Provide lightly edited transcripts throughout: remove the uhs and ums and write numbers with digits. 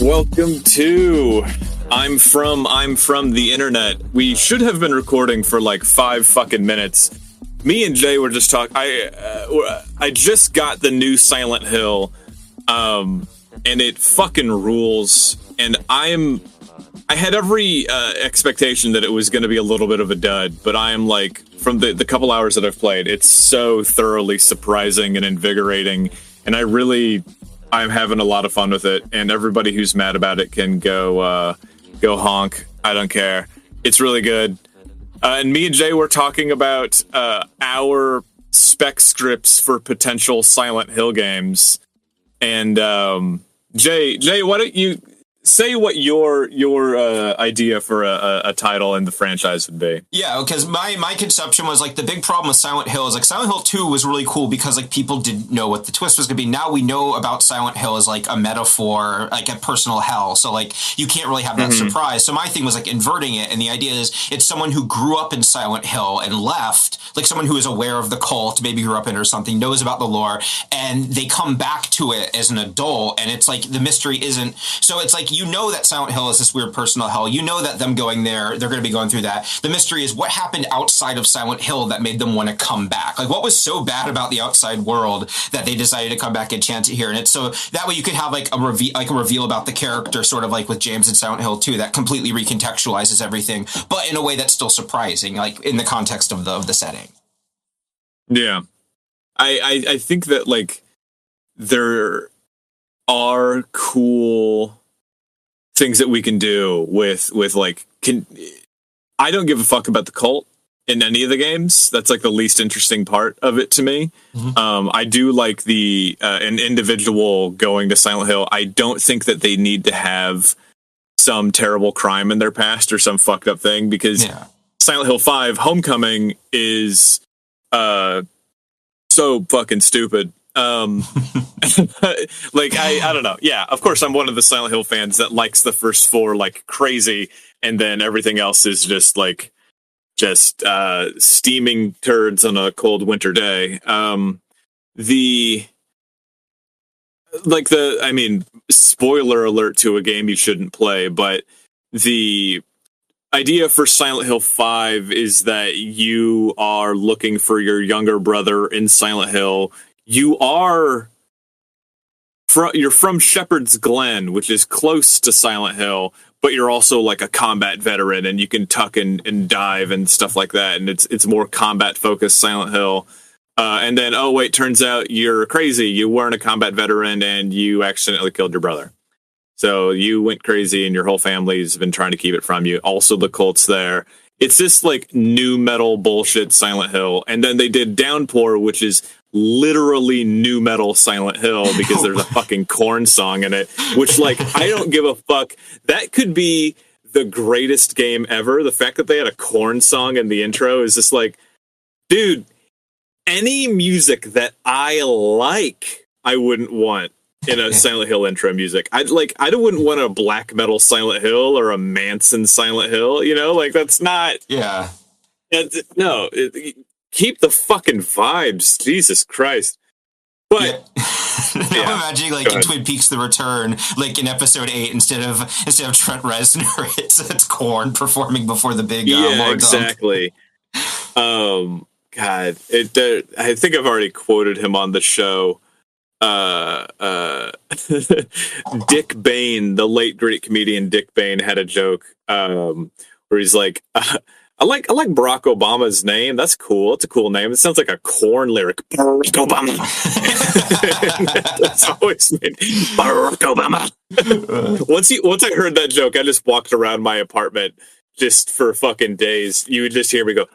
Welcome to I'm from the internet. We should have been recording for like 5 fucking minutes. Me and Jay were just talking. I just got the new Silent Hill, and it fucking rules. And I had every expectation that it was going to be a little bit of a dud, but I am like, from the couple hours that I've played, it's so thoroughly surprising and invigorating, and I'm having a lot of fun with it. And everybody who's mad about it can go honk. I don't care. It's really good. And me and Jay were talking about our spec scripts for potential Silent Hill games. And Jay, why don't you say what your idea for a title in the franchise would be? Yeah, because my conception was like the big problem with Silent Hill is like Silent Hill 2 was really cool because like people didn't know what the twist was going to be. Now we know about Silent Hill as like a metaphor, like a personal hell. So like you can't really have that surprise. So my thing was like inverting it. And the idea is it's someone who grew up in Silent Hill and left, like someone who is aware of the cult, maybe grew up in it or something, knows about the lore, and they come back to it as an adult. And it's like the mystery isn't. So it's like, you know that Silent Hill is this weird personal hell. You know that them going there, they're going to be going through that. The mystery is what happened outside of Silent Hill that made them want to come back. Like what was so bad about the outside world that they decided to come back and chance it here. And it's so that way you could have like a reveal about the character, sort of like with James in Silent Hill 2, that completely recontextualizes everything, but in a way that's still surprising, like in the context of the setting. Yeah. I think that like there are cool things that we can do with like, I don't give a fuck about the cult in any of the games. That's like the least interesting part of it to me. I do like an individual going to Silent Hill. I don't think that they need to have some terrible crime in their past or some fucked up thing, because Silent Hill 5 Homecoming is so fucking stupid. Like I don't know. Yeah, of course I'm one of the Silent Hill fans that likes the first 4 like crazy, and then everything else is just steaming turds on a cold winter day. Spoiler alert to a game you shouldn't play, but the idea for Silent Hill 5 is that you are looking for your younger brother in Silent Hill. You're from Shepherd's Glen, which is close to Silent Hill, but you're also like a combat veteran, and you can tuck and dive and stuff like that. And it's more combat focused Silent Hill. And then, oh wait, turns out you're crazy. You weren't a combat veteran and you accidentally killed your brother. So you went crazy and your whole family's been trying to keep it from you. Also the cult's there. It's just like new metal bullshit Silent Hill. And then they did Downpour, which is literally new metal Silent Hill, because there's a fucking Korn song in it, which like, I don't give a fuck. That could be the greatest game ever. The fact that they had a Korn song in the intro is just like, dude, any music that I like, I wouldn't want in a Silent Hill intro music. I wouldn't want a black metal Silent Hill or a Manson Silent Hill, you know, like that's not. Yeah. Keep the fucking vibes, Jesus Christ. But I'm imagining like in Twin Peaks: The Return, like in episode 8, instead of Trent Reznor, it's Korn performing before the big Lord exactly. God, I think I've already quoted him on the show. Dick Bain, the late great comedian Dick Bain, had a joke where he's like, I like Barack Obama's name. That's cool. It's a cool name. It sounds like a Korn lyric. Barack Obama. That's always been Barack Obama. Once I heard that joke, I just walked around my apartment just for fucking days. You would just hear me go.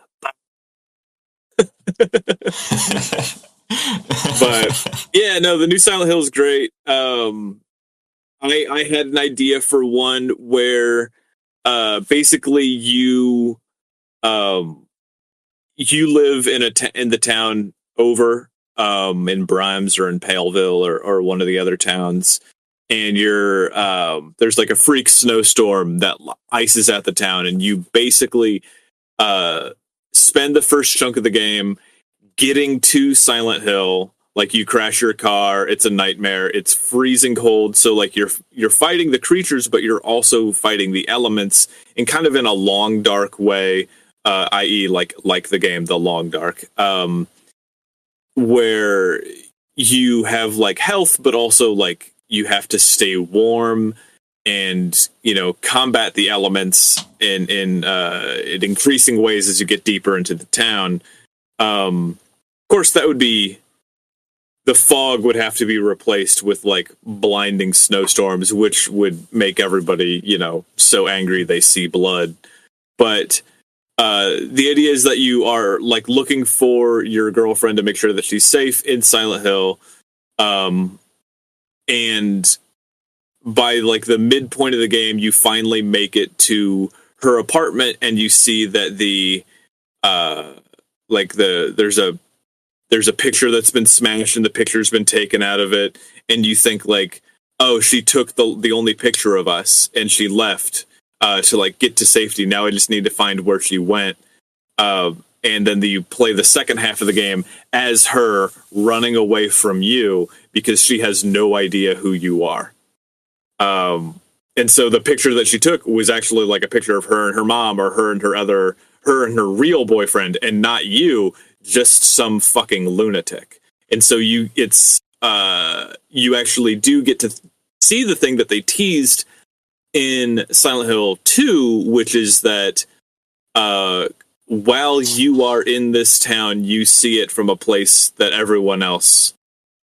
But yeah, no, the new Silent Hill is great. I had an idea for one where basically you live in the town over in Brimes or in Paleville or one of the other towns, and you're there's like a freak snowstorm that ices out the town, and you basically spend the first chunk of the game getting to Silent Hill Like you crash your car, it's a nightmare. It's freezing cold, so like you're fighting the creatures, but you're also fighting the elements in kind of in a long dark way, i.e. like the game The Long Dark, where you have like health, but also like you have to stay warm and, you know, combat the elements in increasing ways as you get deeper into the town. Of course, that would be, the fog would have to be replaced with like blinding snowstorms, which would make everybody, you know, so angry they see blood. But the idea is that you are like looking for your girlfriend to make sure that she's safe in Silent Hill. And by like the midpoint of the game, you finally make it to her apartment and you see that there's a picture that's been smashed and the picture's been taken out of it. And you think like, oh, she took the only picture of us and she left to like get to safety. Now I just need to find where she went. And then you play the second half of the game as her running away from you because she has no idea who you are. And so the picture that she took was actually like a picture of her and her mom, or her and her real boyfriend, and not you, just some fucking lunatic. And so you actually do get to see the thing that they teased in Silent Hill 2, which is that while you are in this town, you see it from a place that everyone else,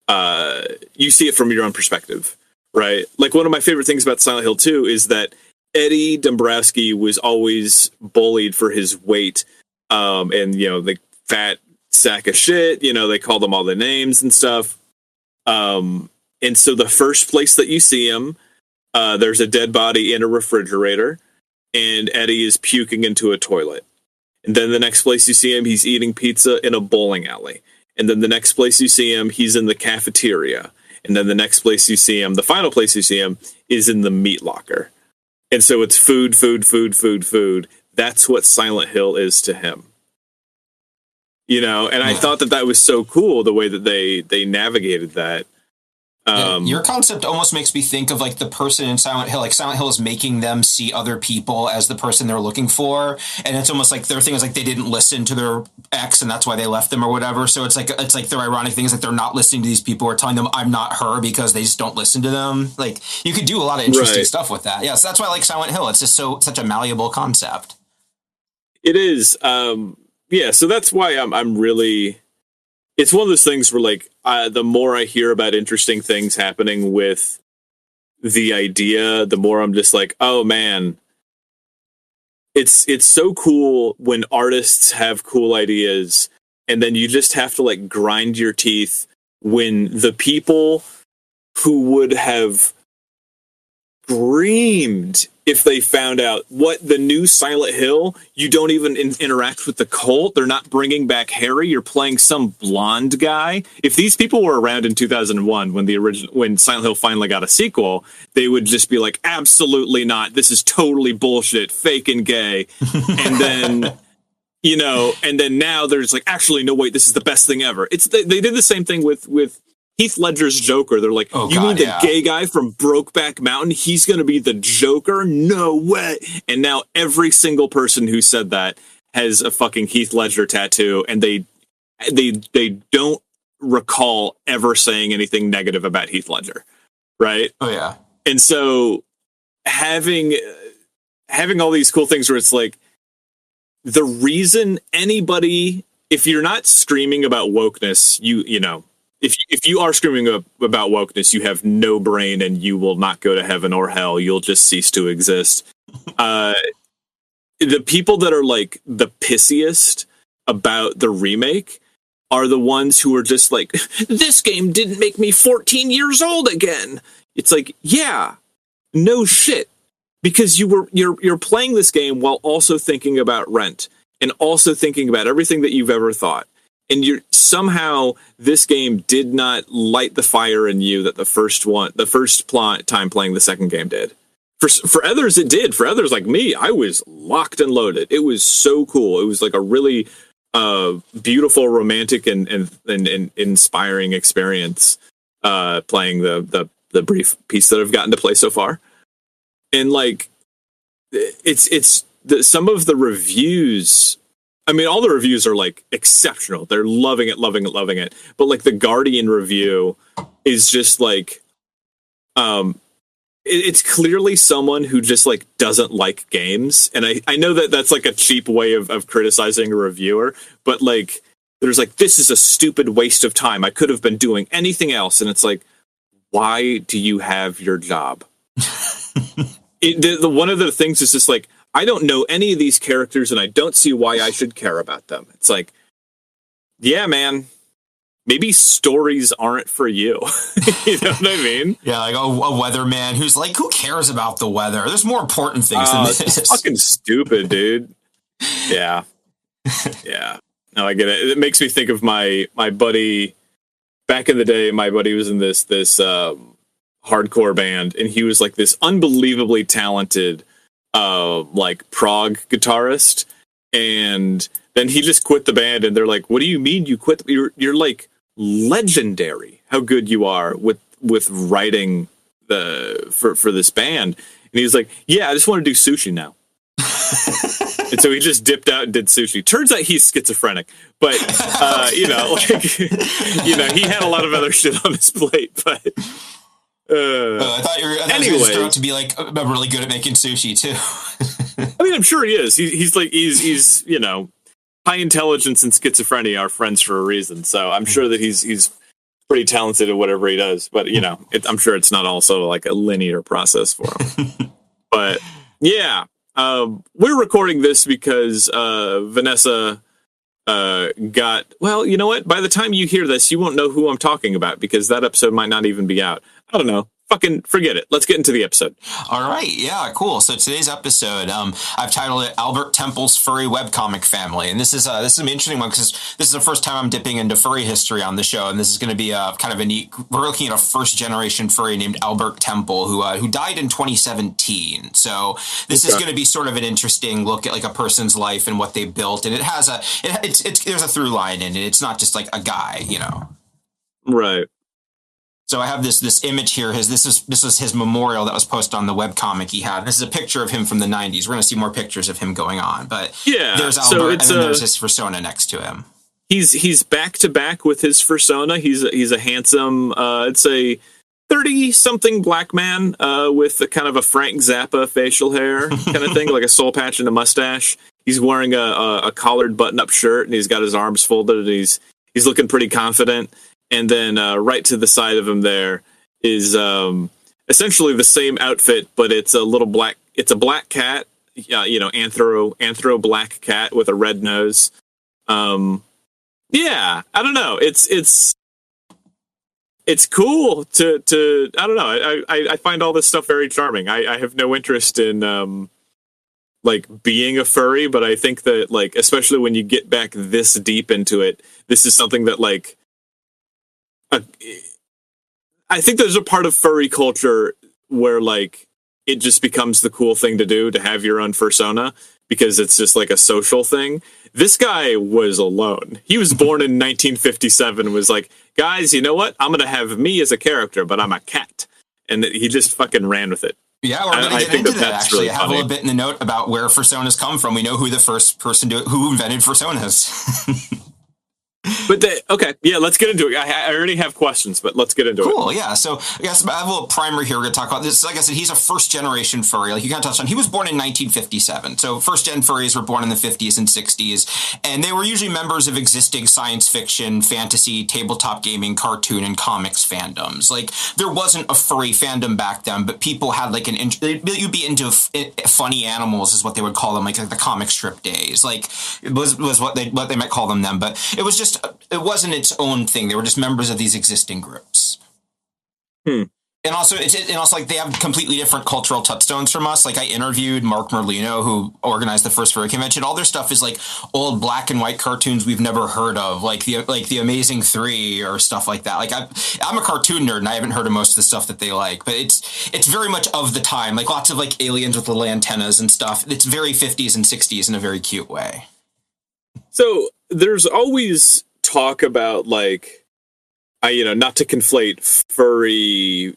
you see it from your own perspective, right? Like one of my favorite things about Silent Hill 2 is that Eddie Dombrowski was always bullied for his weight, and, you know, the fat sack of shit, you know, they called him all the names and stuff. And so the first place that you see him, there's a dead body in a refrigerator, and Eddie is puking into a toilet. And then the next place you see him, he's eating pizza in a bowling alley. And then the next place you see him, he's in the cafeteria. And then the next place you see him, the final place you see him, is in the meat locker. And so it's food, food, food, food, food. That's what Silent Hill is to him. You know, and I thought that was so cool, the way that they navigated that. Your concept almost makes me think of like the person in Silent Hill. Like Silent Hill is making them see other people as the person they're looking for, and it's almost like their thing is like they didn't listen to their ex, and that's why they left them or whatever. So it's like their ironic thing is like they're not listening to these people, or telling them I'm not her because they just don't listen to them. Like you could do a lot of interesting stuff with that. Yeah, so that's why I like Silent Hill. It's just such a malleable concept. It is. Yeah, so that's why I'm really. It's one of those things where, like, the more I hear about interesting things happening with the idea, the more I'm just like, oh man, it's so cool when artists have cool ideas, and then you just have to like grind your teeth when the people who would have screamed if they found out what the new Silent Hill, you don't even interact with the cult. They're not bringing back Harry. You're playing some blonde guy. If these people were around in 2001 when Silent Hill finally got a sequel, they would just be like, absolutely not. This is totally bullshit, fake and gay. And then, you know, and then now there's like, actually, no, wait, this is the best thing ever. They did the same thing with Heath Ledger's Joker. They're like, you mean the gay guy from Brokeback Mountain? He's going to be the Joker? No way. And now every single person who said that has a fucking Heath Ledger tattoo, and they don't recall ever saying anything negative about Heath Ledger, right? Oh yeah. And so having all these cool things where it's like, the reason anybody, if you're not screaming about wokeness, you know, if you are screaming about wokeness, you have no brain and you will not go to heaven or hell. You'll just cease to exist. The people that are like the pissiest about the remake are the ones who are just like, this game didn't make me 14 years old again. It's like, yeah, no shit. Because you're playing this game while also thinking about rent and also thinking about everything that you've ever thought. And somehow this game did not light the fire in you that the first time playing the second game did. For others, it did. For others like me, I was locked and loaded. It was so cool. It was like a really beautiful, romantic, and inspiring experience playing the brief piece that I've gotten to play so far. And like, some of the reviews. I mean, all the reviews are like exceptional. They're loving it. But like the Guardian review is just like, it's clearly someone who just like doesn't like games. And I know that that's like a cheap way of criticizing a reviewer, but like, there's like, this is a stupid waste of time. I could have been doing anything else. And it's like, why do you have your job? One of the things is just like, I don't know any of these characters and I don't see why I should care about them. It's like, yeah, man, maybe stories aren't for you. You know what I mean? Yeah, like a weatherman who's like, who cares about the weather? There's more important things than this. It's fucking stupid, dude. Yeah. Yeah. No, I get it. It makes me think of my buddy. Back in the day, my buddy was in this hardcore band, and he was like this unbelievably talented like prog guitarist, and then he just quit the band, and they're like, what do you mean you quit? You're like legendary how good you are with writing for this band. And he's like, yeah, I just want to do sushi now. And so he just dipped out and did sushi. Turns out he's schizophrenic, but you know, like, you know, he had a lot of other shit on his plate, but I thought you were going to be like really good at making sushi too. I mean, I'm sure he is. He's you know, high intelligence and schizophrenia are friends for a reason. So I'm sure that he's pretty talented at whatever he does. But you know, I'm sure it's not also like a linear process for him. But yeah, we're recording this because Vanessa got. Well, you know what? By the time you hear this, you won't know who I'm talking about because that episode might not even be out. I don't know. Fucking forget it. Let's get into the episode. All right. Yeah, cool. So today's episode, I've titled it Albert Temple's Furry Webcomic Family. And this is an interesting one because this is the first time I'm dipping into furry history on the show. And this is going to be kind of a neat, we're looking at a first generation furry named Albert Temple who died in 2017. So this is going to be sort of an interesting look at like a person's life and what they built. And it has there's a through line in it. It's not just like a guy, you know. Right. So I have this image here. This was his memorial that was posted on the webcomic he had. This is a picture of him from the 90s. We're going to see more pictures of him going on. But yeah, there's Albert, and then there's his persona next to him. He's back to back with his persona. He's a handsome, I'd say 30-something black man with a kind of a Frank Zappa facial hair kind of thing, like a soul patch and a mustache. He's wearing a collared button-up shirt, and he's got his arms folded, and he's looking pretty confident. And then right to the side of him there is essentially the same outfit, but it's a black cat, you know, anthro black cat with a red nose. Yeah, I don't know. It's cool to I don't know. I find all this stuff very charming. I have no interest in like being a furry, but I think that like, especially when you get back this deep into it, this is something that like, I think there's a part of furry culture where like it just becomes the cool thing to do to have your own persona because it's just like a social thing. This guy was alone. He was born in 1957 and was like, guys, you know what? I'm going to have me as a character, but I'm a cat. And he just fucking ran with it. Yeah, we're going to get into that, actually. Really I have a little bit in the note about where personas come from. We know who the first person who invented personas. But okay, yeah, let's get into it. I already have questions, but let's get into it. Cool, yeah. So I guess I have a little primer here. We're going to talk about this. Like I said, he's a first-generation furry. Like you kind of touched on, he was born in 1957. So first-gen furries were born in the 50s and 60s, and they were usually members of existing science fiction, fantasy, tabletop gaming, cartoon, and comics fandoms. Like there wasn't a furry fandom back then, but people had like you'd be into funny animals, is what they would call them, like the comic strip days. Like it was what they might call them then, but it was just. It wasn't its own thing. They were just members of these existing groups. And also like they have completely different cultural touchstones from us. Like I interviewed Mark Merlino, who organized the first furry convention. All their stuff is like old black and white cartoons we've never heard of, like the Amazing Three or stuff like that. Like I'm a cartoon nerd and I haven't heard of most of the stuff that they like, but it's very much of the time. Like lots of like aliens with little antennas and stuff. It's very 50s and 60s in a very cute way. So there's always talk about like, not to conflate furry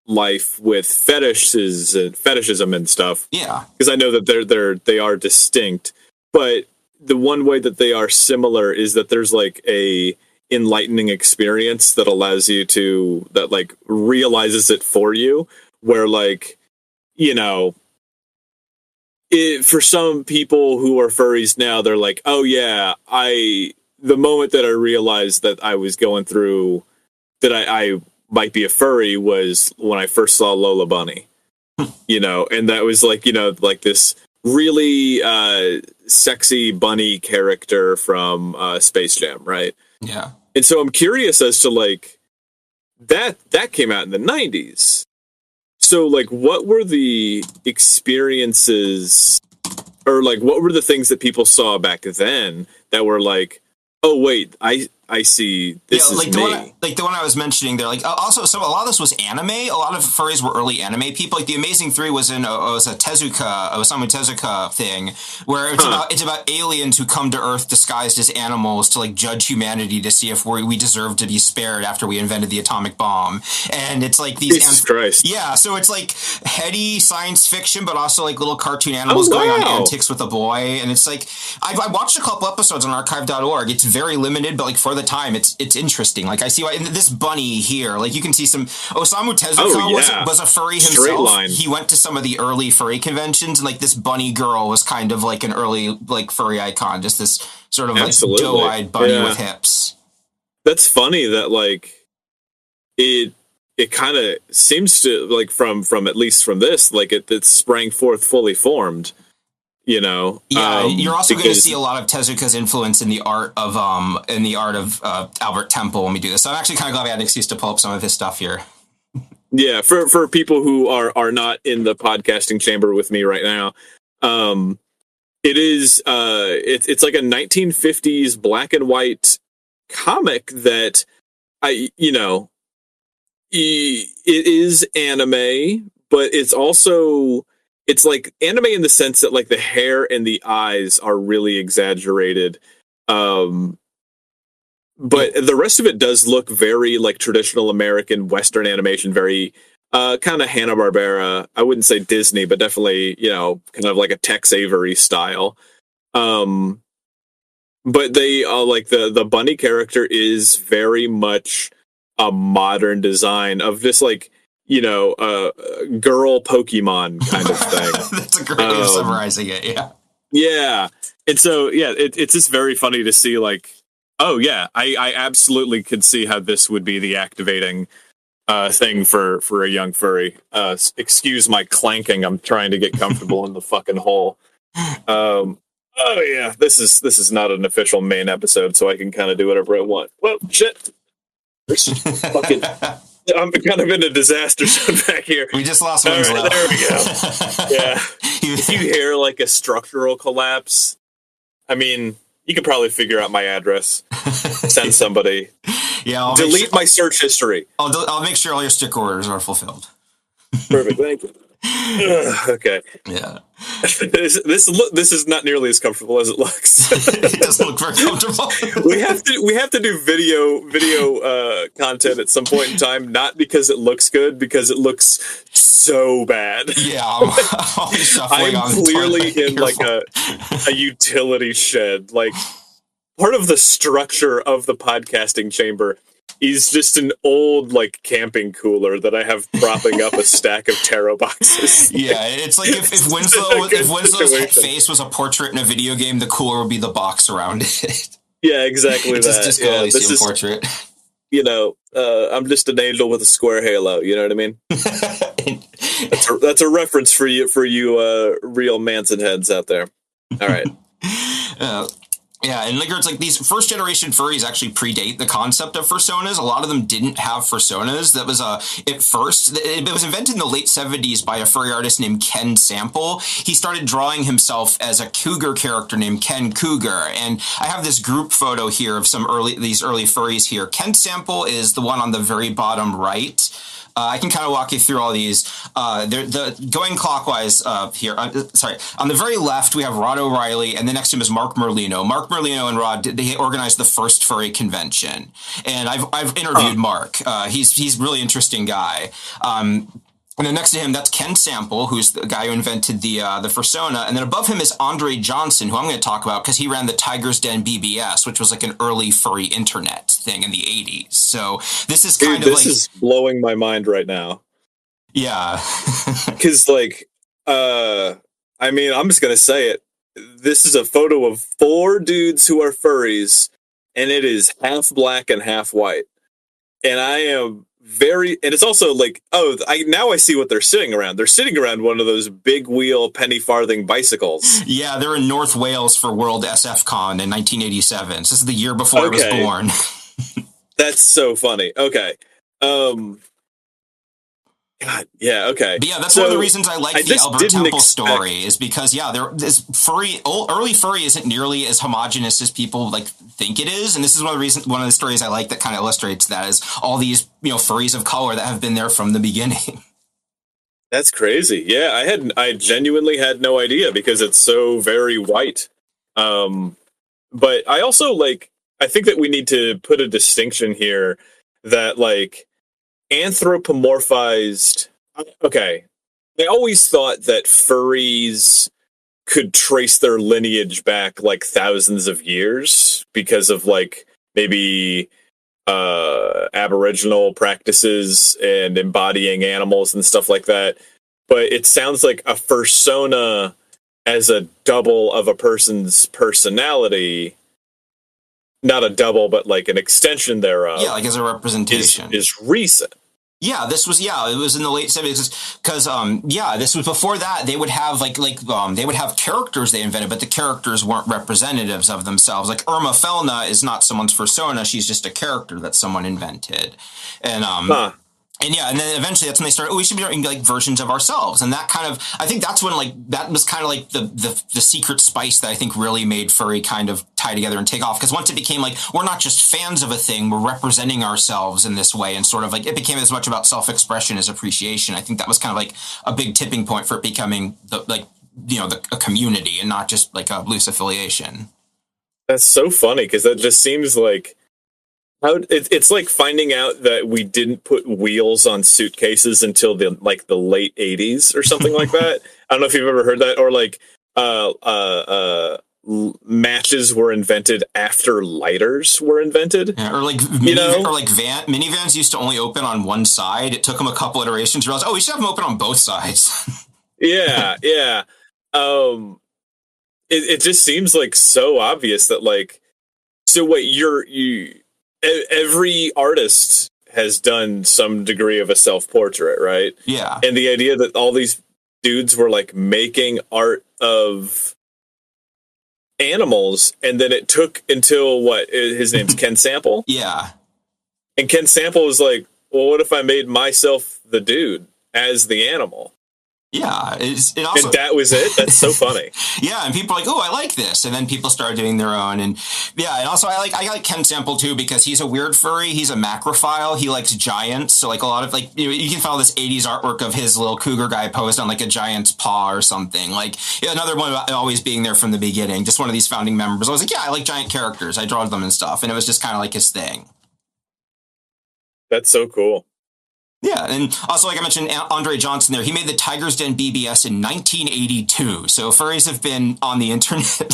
life with fetishes and fetishism and stuff. Yeah, because I know that they are distinct, but the one way that they are similar is that there's like a enlightening experience that allows you to like realizes it for you, where like for some people who are furries now, they're like, oh yeah, the moment that I realized that I was going through that I might be a furry was when I first saw Lola Bunny, and that was like, like this really sexy bunny character from Space Jam, right? Yeah. And so I'm curious as to like that came out in the 90s. So like what were the experiences or like what were the things that people saw back then that were like, oh wait, I see. This is like me. The one I was mentioning there. Like also, a lot of this was anime. A lot of furries were early anime people. Like the Amazing Three was a Osamu Tezuka thing, where it's about aliens who come to Earth disguised as animals to like judge humanity to see if we deserve to be spared after we invented the atomic bomb. And it's like these. Jesus Christ. Yeah, so it's like heady science fiction, but also like little cartoon animals going on antics with a boy. And it's like I watched a couple episodes on archive.org. It's very limited, but like for the time, it's interesting. Like I see why this bunny here, like you can see some Osamu Tezuka was a furry himself. He went to some of the early furry conventions, and like this bunny girl was kind of like an early like furry icon, just this sort of like doe-eyed bunny with hips. That's funny that like it kind of seems to like from at least from this like it sprang forth fully formed. You're also going to see a lot of Tezuka's influence in the art of Albert Temple when we do this. So I'm actually kind of glad we had an excuse to pull up some of his stuff here. Yeah, for people who are not in the podcasting chamber with me right now, it is it's like a 1950s black and white comic that it is anime, but it's also. It's like anime in the sense that like the hair and the eyes are really exaggerated. But the rest of it does look very like traditional American Western animation, very kind of Hanna-Barbera. I wouldn't say Disney, but definitely, kind of like a Tex Avery style. But they like the bunny character is very much a modern design of this like, girl Pokemon kind of thing. That's a great way of summarizing it. Yeah. Yeah. And so, it's just very funny to see like, oh yeah, I absolutely could see how this would be the activating thing for a young furry. Excuse my clanking. I'm trying to get comfortable in the fucking hole. Oh yeah, this is not an official main episode, so I can kind of do whatever I want. Well, shit. Fucking I'm kind of in a disaster zone back here. We just lost Winslow. Right, there we go. Yeah. If you hear like a structural collapse, I mean, you can probably figure out my address. Send somebody. Yeah. I'll delete my search history. I'll make sure all your stick orders are fulfilled. Perfect. Thank you. Okay. Yeah. This is not nearly as comfortable as it looks. It doesn't look very comfortable. we have to do video content at some point in time, not because it looks good, because it looks so bad. Yeah, I'm clearly in like a utility shed. Like part of the structure of the podcasting chamber is just an old like camping cooler that I have propping up a stack of tarot boxes. Yeah, it's like if Winslow's face was a portrait in a video game, the cooler would be the box around it. Yeah, exactly. It's that. Just Elysium portrait. I'm just an angel with a square halo. You know what I mean? That's a reference for you real Manson heads out there. All right. Yeah, and it's like these first generation furries actually predate the concept of fursonas. A lot of them didn't have fursonas. That was at first it was invented in the late 70s by a furry artist named Ken Sample. He started drawing himself as a cougar character named Ken Cougar, and I have this group photo here of these early furries here. Ken Sample is the one on the very bottom right. I can kind of walk you through all these. Going clockwise here. Sorry, on the very left we have Rod O'Reilly, and the next to him is Mark Merlino. Mark Merlino and Rod, they organized the first furry convention, and I've interviewed Mark. He's a really interesting guy. And then next to him, that's Ken Sample, who's the guy who invented the Fursona. And then above him is Andre Johnson, who I'm going to talk about because he ran the Tiger's Den BBS, which was like an early furry internet thing in the 80s. So this is kind of like... This is blowing my mind right now. Yeah. Because, like, I mean, I'm just going to say it. This is a photo of 4 dudes who are furries, and it is half black and half white. And I am... and it's also like, now I see what they're sitting around. They're sitting around one of those big wheel penny farthing bicycles. Yeah, they're in North Wales for World SF Con in 1987. So this is the year before I was born. That's so funny. Okay. God, yeah, okay. But yeah, that's one of the reasons I like the Albert Temple story, is because, early furry isn't nearly as homogenous as people like think it is. And this is one of the stories I like that kind of illustrates that, is all these, furries of color that have been there from the beginning. That's crazy. Yeah, I genuinely had no idea because it's so very white. But I also I think that we need to put a distinction here that anthropomorphized. Okay, I always thought that furries could trace their lineage back thousands of years because of maybe Aboriginal practices and embodying animals and stuff like that. But it sounds like a fursona as a double of a person's personality, not a double, but an extension thereof. Yeah, as a representation. Is recent. Yeah, it was in the late 70s because, this was before that. They would have they would have characters they invented, but the characters weren't representatives of themselves. Like Irma Felna is not someone's persona. She's just a character that someone invented. And, and then eventually that's when they started, we should be doing versions of ourselves. And that kind of, I think that's when that was kind of the secret spice that I think really made furry kind of tie together and take off. Because once it became we're not just fans of a thing, we're representing ourselves in this way. And sort of it became as much about self-expression as appreciation. I think that was kind of a big tipping point for it becoming a community and not just a loose affiliation. That's so funny because that just seems it's like finding out that we didn't put wheels on suitcases until the late 80s or something like that. I don't know if you've ever heard that, or matches were invented after lighters were invented. Yeah, or minivans used to only open on one side. It took them a couple iterations to realize, we should have them open on both sides. Yeah. It just seems so obvious that so wait, every artist has done some degree of a self-portrait, right? Yeah. And the idea that all these dudes were making art of animals, and then it took until his name's Ken Sample? Yeah. And Ken Sample was well, what if I made myself the dude as the animal? Yeah, and that was it. That's so funny. Yeah, and people are I like this, and then people start doing their own, and and also I like Ken Sample too because he's a weird furry. He's a macrophile. He likes giants, so a lot of you can follow this 80s artwork of his little cougar guy posed on a giant's paw or something. Another one about always being there from the beginning. Just one of these founding members. I was I like giant characters. I draw them and stuff, and it was just kind of his thing. That's so cool. Yeah, and also, I mentioned, Andre Johnson there, he made the Tiger's Den BBS in 1982. So furries have been on the internet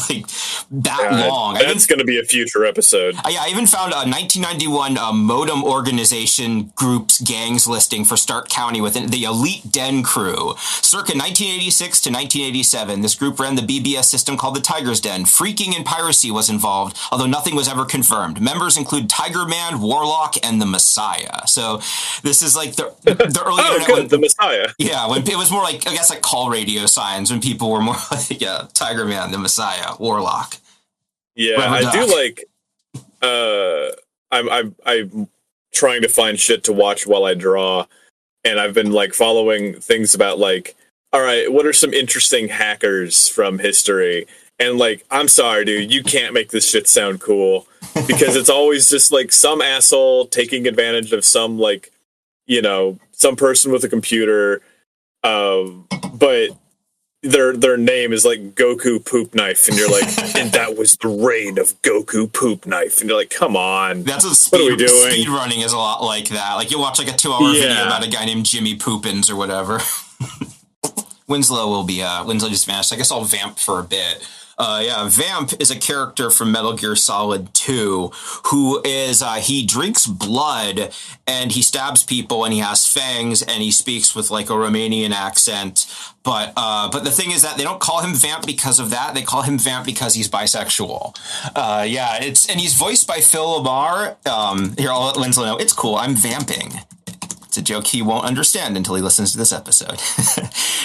long. That's going to be a future episode. I even found a 1991 modem organization group's gangs listing for Stark County within the Elite Den Crew. Circa 1986 to 1987, this group ran the BBS system called the Tiger's Den. Freaking and piracy was involved, although nothing was ever confirmed. Members include Tiger Man, Warlock, and the Messiah. So this is the early internet, the Messiah. Yeah, when it was more call radio signs, when people were more Tiger Man, the Messiah, Warlock. Yeah, I do I'm trying to find shit to watch while I draw, and I've been following things about all right, what are some interesting hackers from history? And I'm sorry, dude, you can't make this shit sound cool because it's always just some asshole taking advantage of some some person with a computer, but their name is like Goku Poop Knife, and you're like, and that was the reign of Goku Poop Knife, and you're like, come on, that's what are we doing? Speed running is a lot like that. Like you'll watch like a 2-hour video about a guy named Jimmy Poopins or whatever. Winslow just vanished. I guess I'll vamp for a bit. Vamp is a character from Metal Gear Solid 2 who is, he drinks blood and he stabs people and he has fangs and he speaks with like a Romanian accent. But the thing is that they don't call him Vamp because of that. They call him Vamp because he's bisexual. And he's voiced by Phil Lamar. Here, I'll let Winslow know. It's cool. I'm vamping. It's a joke he won't understand until he listens to this episode.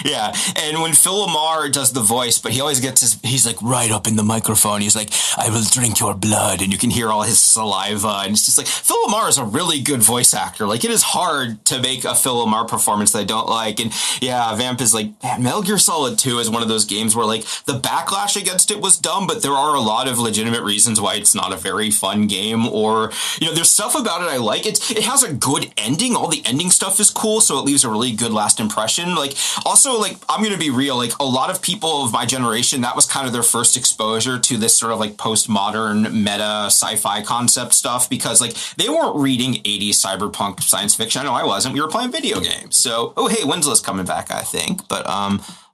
Yeah, and when Phil Lamar does the voice, but he always gets he's like right up in the microphone. He's like, I will drink your blood, and you can hear all his saliva, and it's just like, Phil Lamar is a really good voice actor. Like, it is hard to make a Phil Lamar performance that I don't like, and yeah, Vamp is like, Metal Gear Solid 2 is one of those games where, like, the backlash against it was dumb, but there are a lot of legitimate reasons why it's not a very fun game, or, there's stuff about it I like. It has a good ending. All the ending stuff is cool, so it leaves a really good last impression. Like, also, like, I'm gonna be real, like, a lot of people of my generation, that was kind of their first exposure to this sort of like postmodern meta sci-fi concept stuff, because like they weren't reading 80s cyberpunk science fiction. I know I wasn't. We were playing video games. So, oh hey, Winslow's coming back, I think, but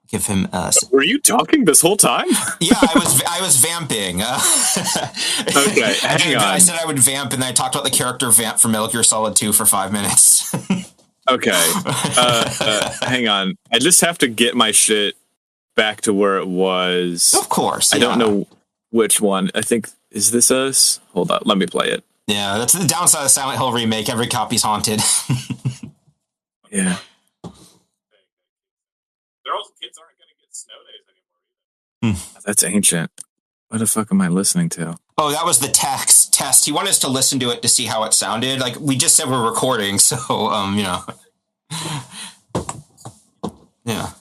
give him were you talking this whole time? Yeah, I was vamping. Okay, hang on. I said I would vamp, and then I talked about the character Vamp from Metal Gear Solid 2 for 5 minutes. Okay. Hang on. I just have to get my shit back to where it was. Of course. I don't know which one. I think, is this us? Hold up. Let me play it. Yeah, that's the downside of the Silent Hill remake. Every copy's haunted. Yeah. Kids aren't going to get snow days anymore. That's ancient. What the fuck am I listening to? Oh, that was the test. He wanted us to listen to it to see how it sounded. Like, we just said we're recording, so, Yeah.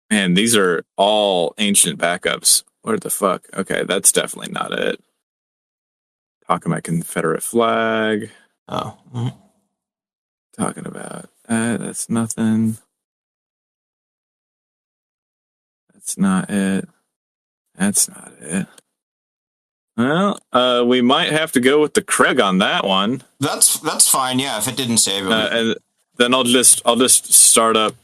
Man, these are all ancient backups. What the fuck? Okay, that's definitely not it. Talking about Confederate flag. Oh. Mm-hmm. Talking about that's nothing. That's not it. That's not it. Well, we might have to go with the Craig on that one. That's fine. Yeah, if it didn't save it, and then I'll just start up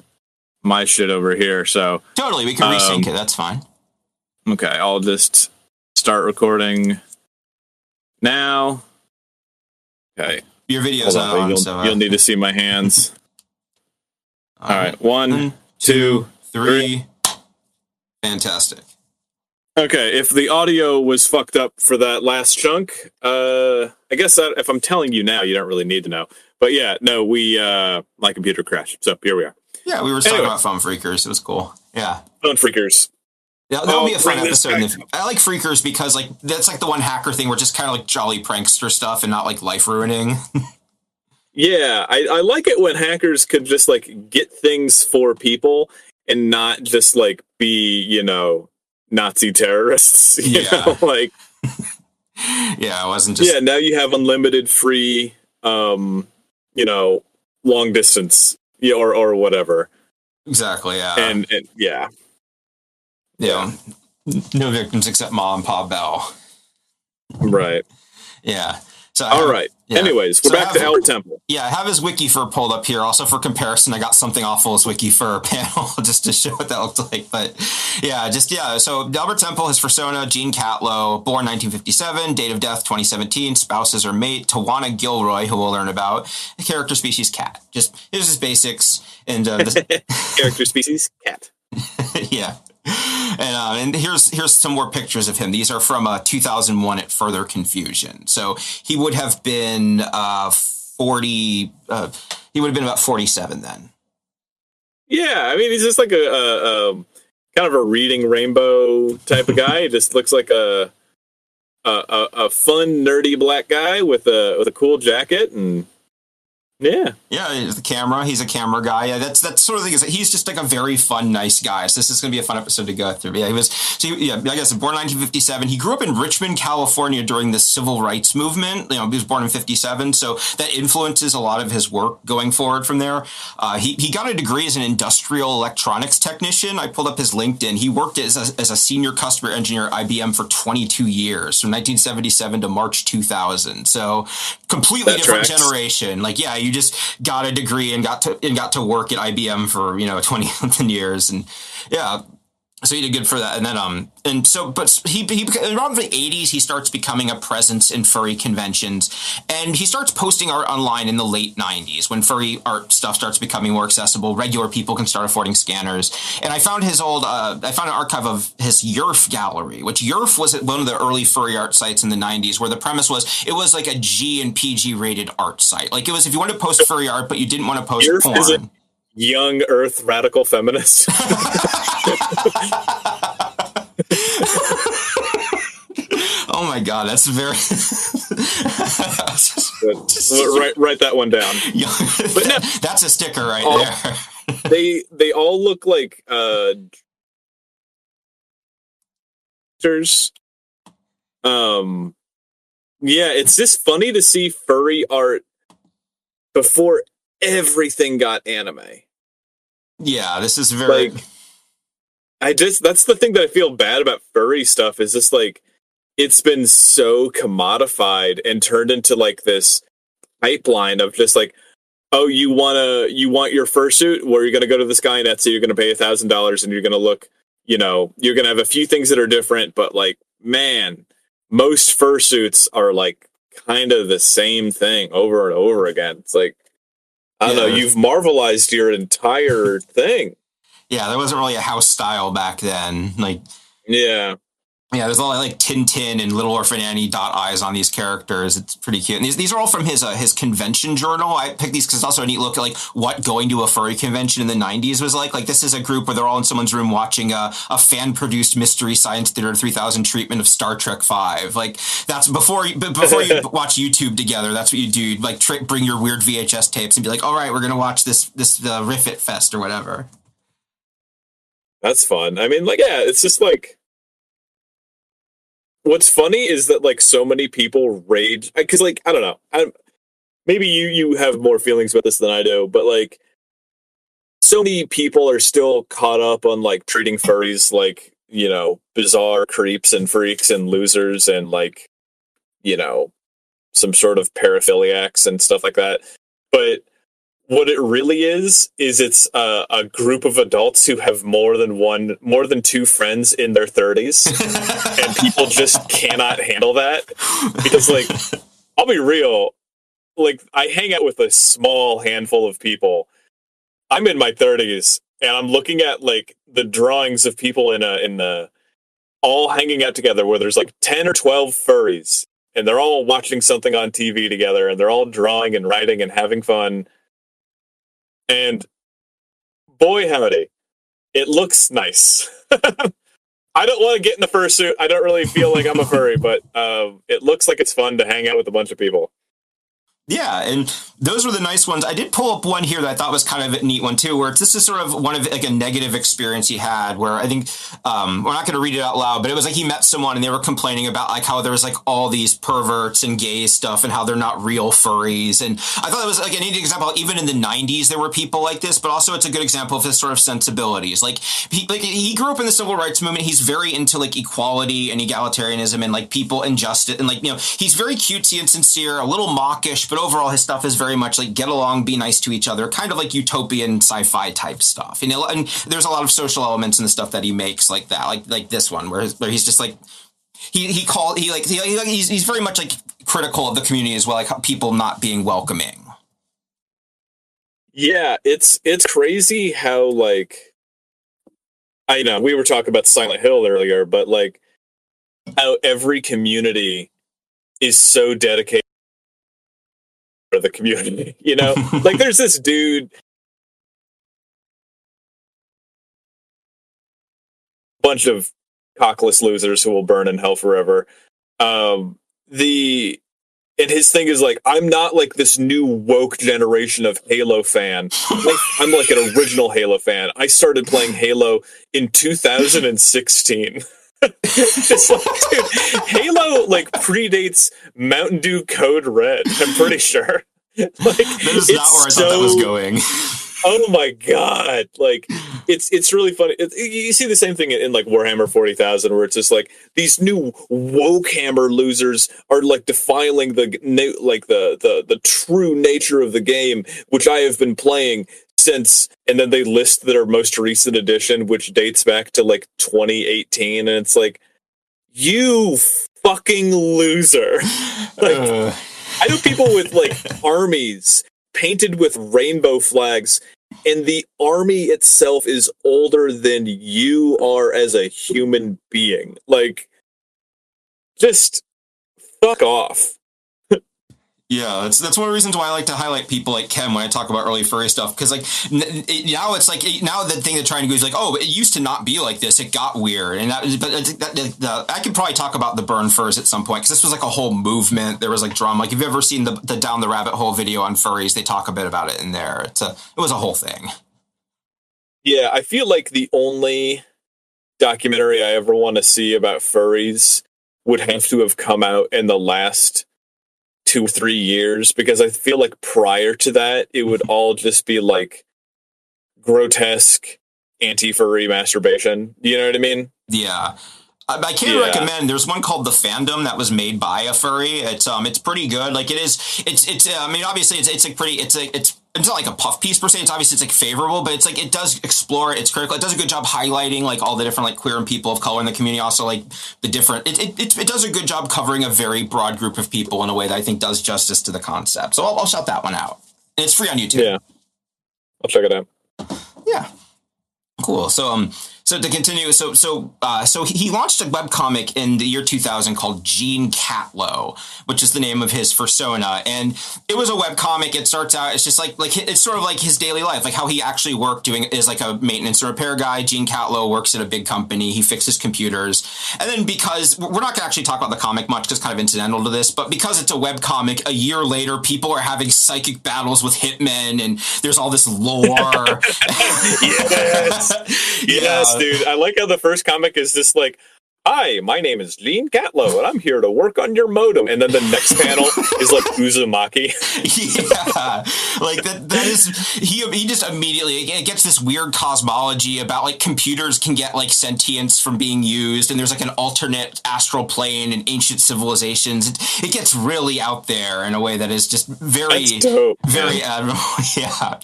my shit over here. So totally, we can resync it. That's fine. Okay, I'll just start recording now. Okay, your video's on. You'll need to see my hands. All right, 1, 2, 3. Fantastic. Okay, if the audio was fucked up for that last chunk, I guess that if I'm telling you now, you don't really need to know. But yeah, no, my computer crashed, so here we are. Yeah, we were talking about Phone Freakers. It was cool. Yeah. Phone Freakers. Yeah, that'll be a fun episode. I like Freakers because like that's like the one hacker thing where just kind of like jolly prankster stuff and not like life ruining. Yeah, I like it when hackers could just like get things for people and not just like be, Nazi terrorists. You know, like yeah, it wasn't just now you have unlimited free long distance or whatever. Exactly, yeah. And yeah. Yeah. No victims except Ma and Pa Bell. Right. Yeah. So all right. Yeah. Anyways, we're back to Albert Temple. Yeah, I have his wiki fur pulled up here. Also for comparison, I got Something Awful's wiki fur panel just to show what that looked like. But so Albert Temple, his persona, Gene Catlow, born 1957, date of death 2017, spouses or mate, Tawana Gilroy, who we'll learn about, character species cat. Just here's his basics and character species cat. Yeah. And here's some more pictures of him. These are from 2001 at Further Confusion. So he would have been 40. He would have been about 47 then. Yeah, I mean he's just like a kind of a reading rainbow type of guy. He just looks like a fun nerdy black guy with a cool jacket and Yeah. Yeah, the camera. He's a camera guy. Yeah, that's sort of the thing. Is that he's just like a very fun, nice guy. So this is going to be a fun episode to go through. Yeah, he was. So yeah, I guess born in 1957. He grew up in Richmond, California during the civil rights movement. He was born in 57, so that influences a lot of his work going forward from there. He got a degree as an industrial electronics technician. I pulled up his LinkedIn. He worked as a senior customer engineer at IBM for 22 years, from 1977 to March 2000. So completely different generation. Like, yeah, you just got a degree and got to work at IBM for 20 something years, and yeah, so he did good for that. And then but he around the 80s he starts becoming a presence in furry conventions, and he starts posting art online in the late 90s when furry art stuff starts becoming more accessible. Regular people can start affording scanners, and I found his old I found an archive of his YERF gallery, which YERF was one of the early furry art sites in the 90s, where the premise was it was like a G and PG rated art site. Like, it was if you wanted to post furry art but you didn't want to post YERF porn. Is it young Earth radical feminist? Oh my god, that's very write that one down. But no, that's a sticker right there. They all look like yeah, it's just funny to see furry art before everything got anime. Yeah, this is very like, that's the thing that I feel bad about furry stuff, is just like it's been so commodified and turned into like this pipeline of just like, oh, you want your fursuit? Well, you're gonna go to this guy in Etsy, you're gonna pay $1,000 and you're gonna look, you're gonna have a few things that are different, but like, man, most fursuits are like kind of the same thing over and over again. It's like, I don't know, you've Marvelized your entire thing. Yeah, there wasn't really a house style back then. Like, yeah, there's a lot of like Tintin and Little Orphan Annie eyes on these characters. It's pretty cute. And these are all from his convention journal. I picked these because it's also a neat look at like what going to a furry convention in the 90s was like. Like, this is a group where they're all in someone's room watching a fan-produced Mystery Science Theater 3000 treatment of Star Trek V. Like, that's before you watch YouTube together. That's what you do. You'd like bring your weird VHS tapes and be like, all right, we're gonna watch this Riff It Fest or whatever. That's fun. I mean, like, yeah, it's just like, what's funny is that like so many people rage because, like, I don't know, maybe you have more feelings about this than I do, but like so many people are still caught up on like treating furries like, bizarre creeps and freaks and losers and like, some sort of paraphiliacs and stuff like that. But what it really is it's a group of adults who have more than two friends in their 30s, and people just cannot handle that. Because, like, I'll be real, like, I hang out with a small handful of people. I'm in my 30s, and I'm looking at like the drawings of people in the all hanging out together, where there's like 10 or 12 furries, and they're all watching something on TV together, and they're all drawing and writing and having fun. And boy, howdy, it looks nice. I don't want to get in the fursuit. I don't really feel like I'm a furry, but it looks like it's fun to hang out with a bunch of people. Yeah, and those were the nice ones. I did pull up one here that I thought was kind of a neat one too, where this is sort of one of like a negative experience he had, where I think we're not going to read it out loud, but it was like he met someone and they were complaining about like how there was like all these perverts and gay stuff and how they're not real furries. And I thought it was like a neat example. Even in the 90s, there were people like this, but also it's a good example of his sort of sensibilities. Like he grew up in the civil rights movement. He's very into like equality and egalitarianism and like people and justice, and like, he's very cutesy and sincere, a little mawkish, but overall his stuff is very much like get along, be nice to each other, kind of like utopian sci-fi type stuff. And there's a lot of social elements in the stuff that he makes like that, like this one where he's just like he's very much like critical of the community as well, like people not being welcoming. Yeah, it's crazy how, like, I know we were talking about Silent Hill earlier, but like how every community is so dedicated for the community, like there's this dude, bunch of cockless losers who will burn in hell forever. And his thing is like, I'm not like this new woke generation of Halo fan. I'm like an original Halo fan. I started playing Halo in 2016. It's like, dude, Halo like predates Mountain Dew Code Red. I'm pretty sure. Like, that is not where I thought that was going. Oh my god! Like it's really funny. You see the same thing in like Warhammer 40,000, where it's just like these new woke hammer losers are like defiling the true nature of the game, which I have been playing since. And then they list their most recent edition, which dates back to like 2018, and it's like, you fucking loser! Like, I know people with like armies painted with rainbow flags, and the army itself is older than you are as a human being. Like, just fuck off. Yeah, that's one of the reasons why I like to highlight people like Ken when I talk about early furry stuff, because like now it's like now the thing they're trying to do is like, oh, it used to not be like this, it got weird, and I could probably talk about the burn furs at some point, because this was like a whole movement. There was like drama. Like, if you've ever seen the Down the Rabbit Hole video on furries, they talk a bit about it in there. It was a whole thing. Yeah, I feel like the only documentary I ever want to see about furries would have to have come out in the last 2 or 3 years, because I feel like prior to that, it would all just be like grotesque anti-furry masturbation. You know what I mean? Yeah. I can recommend. There's one called The Fandom that was made by a furry. It's pretty good. Like, I mean, obviously it's not like a puff piece per se. It's like favorable, but it's like, it does explore, it's critical. It does a good job highlighting like all the different like queer and people of color in the community. Also, like the different, it does a good job covering a very broad group of people in a way that I think does justice to the concept. So I'll shout that one out. And it's free on YouTube. Yeah, I'll check it out. Yeah. Cool. So to continue, so he launched a webcomic in the year 2000 called Gene Catlow, which is the name of his persona. And it was a webcomic. It starts out, it's just like it's sort of like his daily life, like how he actually worked doing is like a maintenance and repair guy. Gene Catlow works at a big company. He fixes computers. And then, because we're not going to actually talk about the comic much, because kind of incidental to this, but because it's a webcomic, a year later, people are having psychic battles with hitmen, and there's all this lore. Yes, dude. I like how the first comic is just like, hi, my name is Gene Catlow, and I'm here to work on your modem. And then the next panel is like Uzumaki. Yeah, like that is, he just immediately gets this weird cosmology about like computers can get like sentience from being used, and there's like an alternate astral plane and ancient civilizations. It gets really out there in a way that is just very, very admirable. Yeah.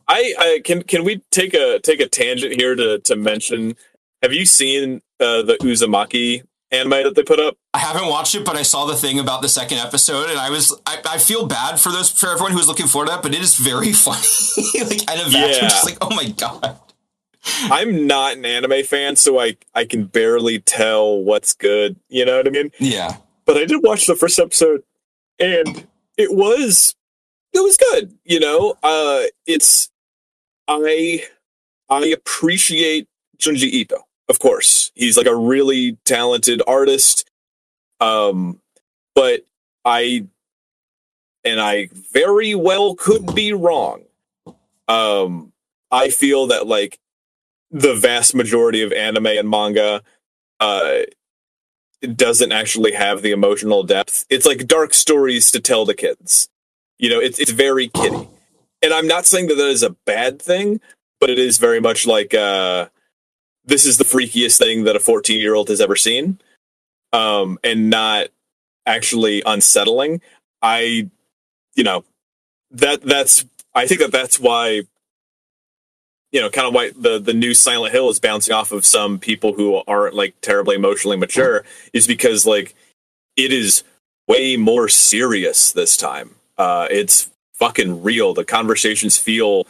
I can we take a tangent here to mention? Have you seen the Uzumaki anime that they put up? I haven't watched it, but I saw the thing about the second episode, and I feel bad for everyone who's looking forward to that, but it is very funny. Like, in a vacuum, just like, oh my god. I'm not an anime fan, so I can barely tell what's good. You know what I mean? Yeah. But I did watch the first episode, and it was good. You know, I appreciate Junji Ito, of course. He's like a really talented artist. But I very well could be wrong. I feel that like the vast majority of anime and manga doesn't actually have the emotional depth. It's like dark stories to tell the kids. You know, it's very kiddie. And I'm not saying that is a bad thing, but it is very much like this is the freakiest thing that a 14-year-old has ever seen, and not actually unsettling. I think that's why, you know, kind of why the new Silent Hill is bouncing off of some people who aren't like terribly emotionally mature, is because like it is way more serious this time. It's fucking real. The conversations feel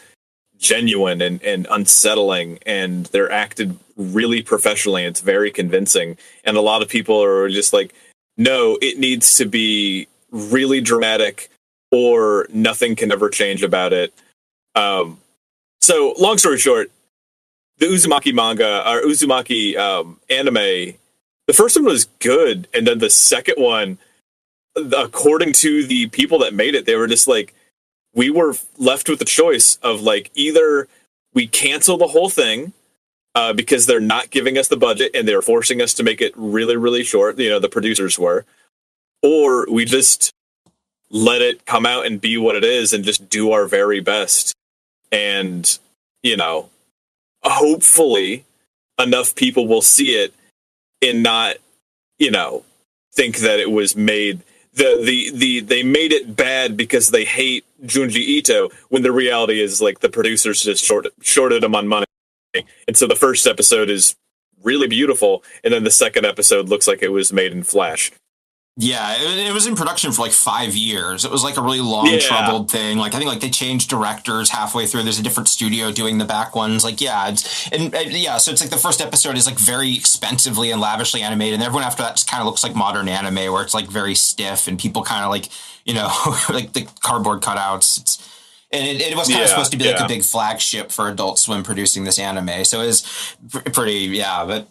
genuine and unsettling, and they're acted really professionally. It's very convincing, and a lot of people are just like, no, it needs to be really dramatic or nothing can ever change about it. So long story short, the Uzumaki manga or Uzumaki anime, the first one was good, and then the second one, according to the people that made it, they were just like, we were left with the choice of like, either we cancel the whole thing because they're not giving us the budget and they're forcing us to make it really, really short. You know, the producers were, or we just let it come out and be what it is and just do our very best. And, you know, hopefully enough people will see it and not, you know, think that it was made they made it bad because they hate Junji Ito, when the reality is like the producers just shorted them on money. And so the first episode is really beautiful, and then the second episode looks like it was made in Flash. Yeah, it was in production for like 5 years. It was like a really long, troubled thing. Like I think like they changed directors halfway through. There's a different studio doing the back ones. Like so it's like the first episode is like very expensively and lavishly animated, and everyone after that just kind of looks like modern anime, where it's like very stiff and people kind of like, you know, like the cardboard cutouts. It was kind of supposed to be like a big flagship for Adult Swim producing this anime. So it was pretty, but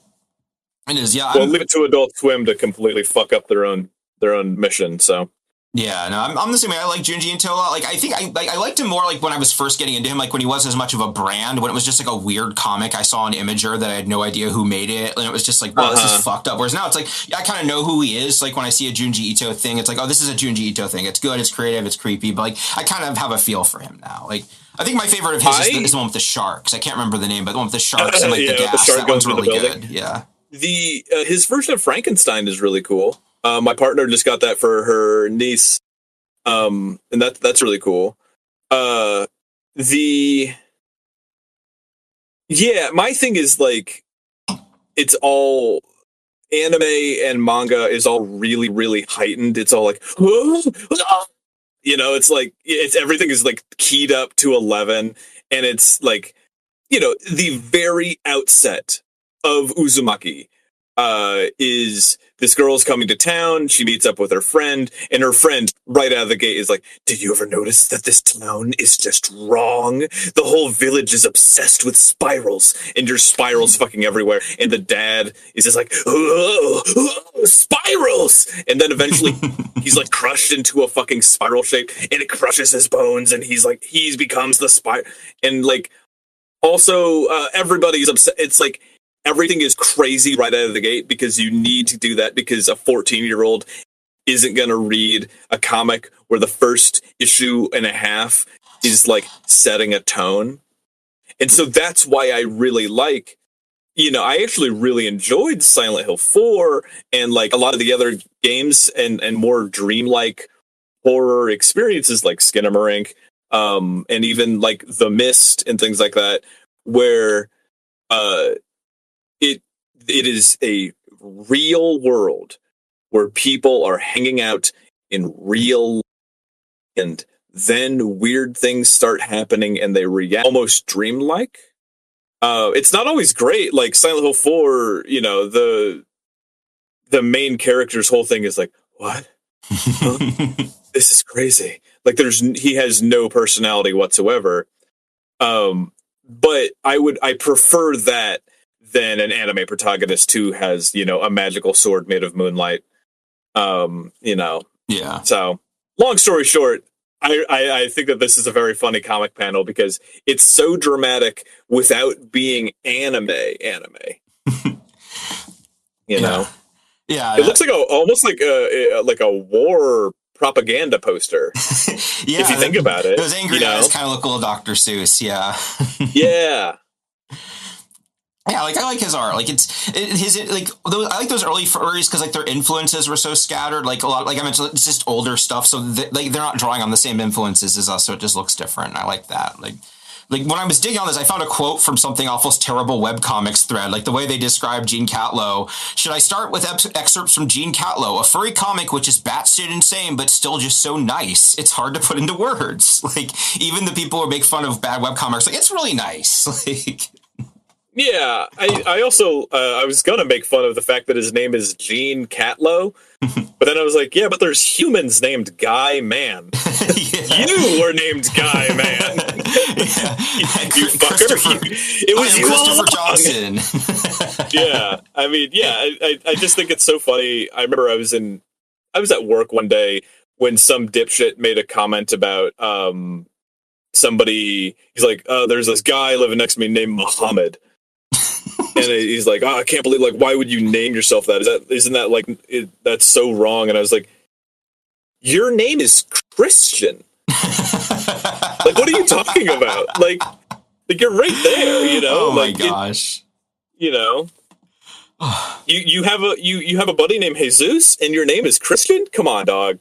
it is, Well, leave it to Adult Swim to completely fuck up their own mission. So yeah, no, I'm the same way. I like Junji Ito a lot. Like I think I liked him more like when I was first getting into him, like when he wasn't as much of a brand, when it was just like a weird comic I saw on Imager that I had no idea who made it, and it was just like, well, this is fucked up. Whereas now it's like I kind of know who he is. Like when I see a Junji Ito thing, it's like, oh, this is a Junji Ito thing. It's good, it's creative, it's creepy, but like I kind of have a feel for him now. Like I think my favorite of his is the one with the sharks. I can't remember the name, but the one with the sharks and like the gas. That one's really good. Yeah. His version of Frankenstein is really cool. My partner just got that for her niece, and that's really cool. My thing is like, it's all anime and manga is all really, really heightened. It's all like, you know, it's like everything is like keyed up to 11, and it's like, you know, the very outset of Uzumaki is this girl's coming to town. She meets up with her friend, and her friend right out of the gate is like, did you ever notice that this town is just wrong? The whole village is obsessed with spirals, and there's spirals fucking everywhere. And the dad is just like, spirals! And then eventually he's like crushed into a fucking spiral shape, and it crushes his bones, and he becomes the spiral. And like, also, everybody's upset. It's like, everything is crazy right out of the gate because you need to do that because a 14-year-old isn't going to read a comic where the first issue and a half is like setting a tone. And so that's why I really like, you know, I actually really enjoyed Silent Hill 4 and like a lot of the other games and more dreamlike horror experiences like Skinamarink, and even like The Mist and things like that, where it is a real world where people are hanging out in real, and then weird things start happening and they react almost dreamlike. It's not always great. Like Silent Hill 4, you know, the main character's whole thing is like, what? Huh? This is crazy. Like he has no personality whatsoever. But I prefer that than an anime protagonist who has, you know, a magical sword made of moonlight. You know. Yeah. So, long story short, I think that this is a very funny comic panel because it's so dramatic without being anime. You know. Yeah. It looks like almost like a war propaganda poster. Yeah. If you think about it. Those angry eyes kind of look a little Dr. Seuss. Yeah. Yeah. Yeah, like I like his art. Like I like those early furries because like their influences were so scattered. Like a lot, like I mentioned, it's just older stuff, so they're not drawing on the same influences as us, so it just looks different. And I like that. Like when I was digging on this, I found a quote from something Awful's terrible webcomics thread. Like the way they describe Gene Catlow. Should I start with excerpts from Gene Catlow, a furry comic which is batshit insane but still just so nice? It's hard to put into words. Like even the people who make fun of bad webcomics, like it's really nice. Like. Yeah, I also I was gonna make fun of the fact that his name is Gene Catlow, but then I was like, yeah, but there's humans named Guy Man. You were named Guy Man. You fucker. It was you Christopher Johnson. Yeah, I mean, yeah, I just think it's so funny. I remember I was in was at work one day when some dipshit made a comment about somebody. He's like, there's this guy living next to me named Muhammad. And he's like, I can't believe, like, why would you name yourself that? Isn't that like, that's so wrong? And I was like, your name is Christian. Like, what are you talking about? Like you're right there, you know? Oh my like, gosh. You know, you have a buddy named Jesus, and your name is Christian? Come on, dog.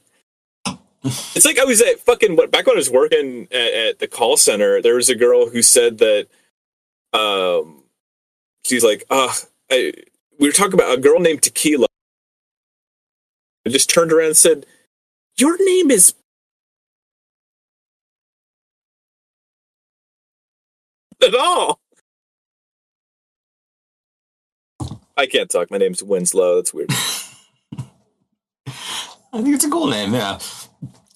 It's like I was at back when I was working at the call center, there was a girl who said that, she's like, we were talking about a girl named Tequila. I just turned around and said, your name is at all. I can't talk. My name's Winslow. That's weird. I think it's a cool name, yeah.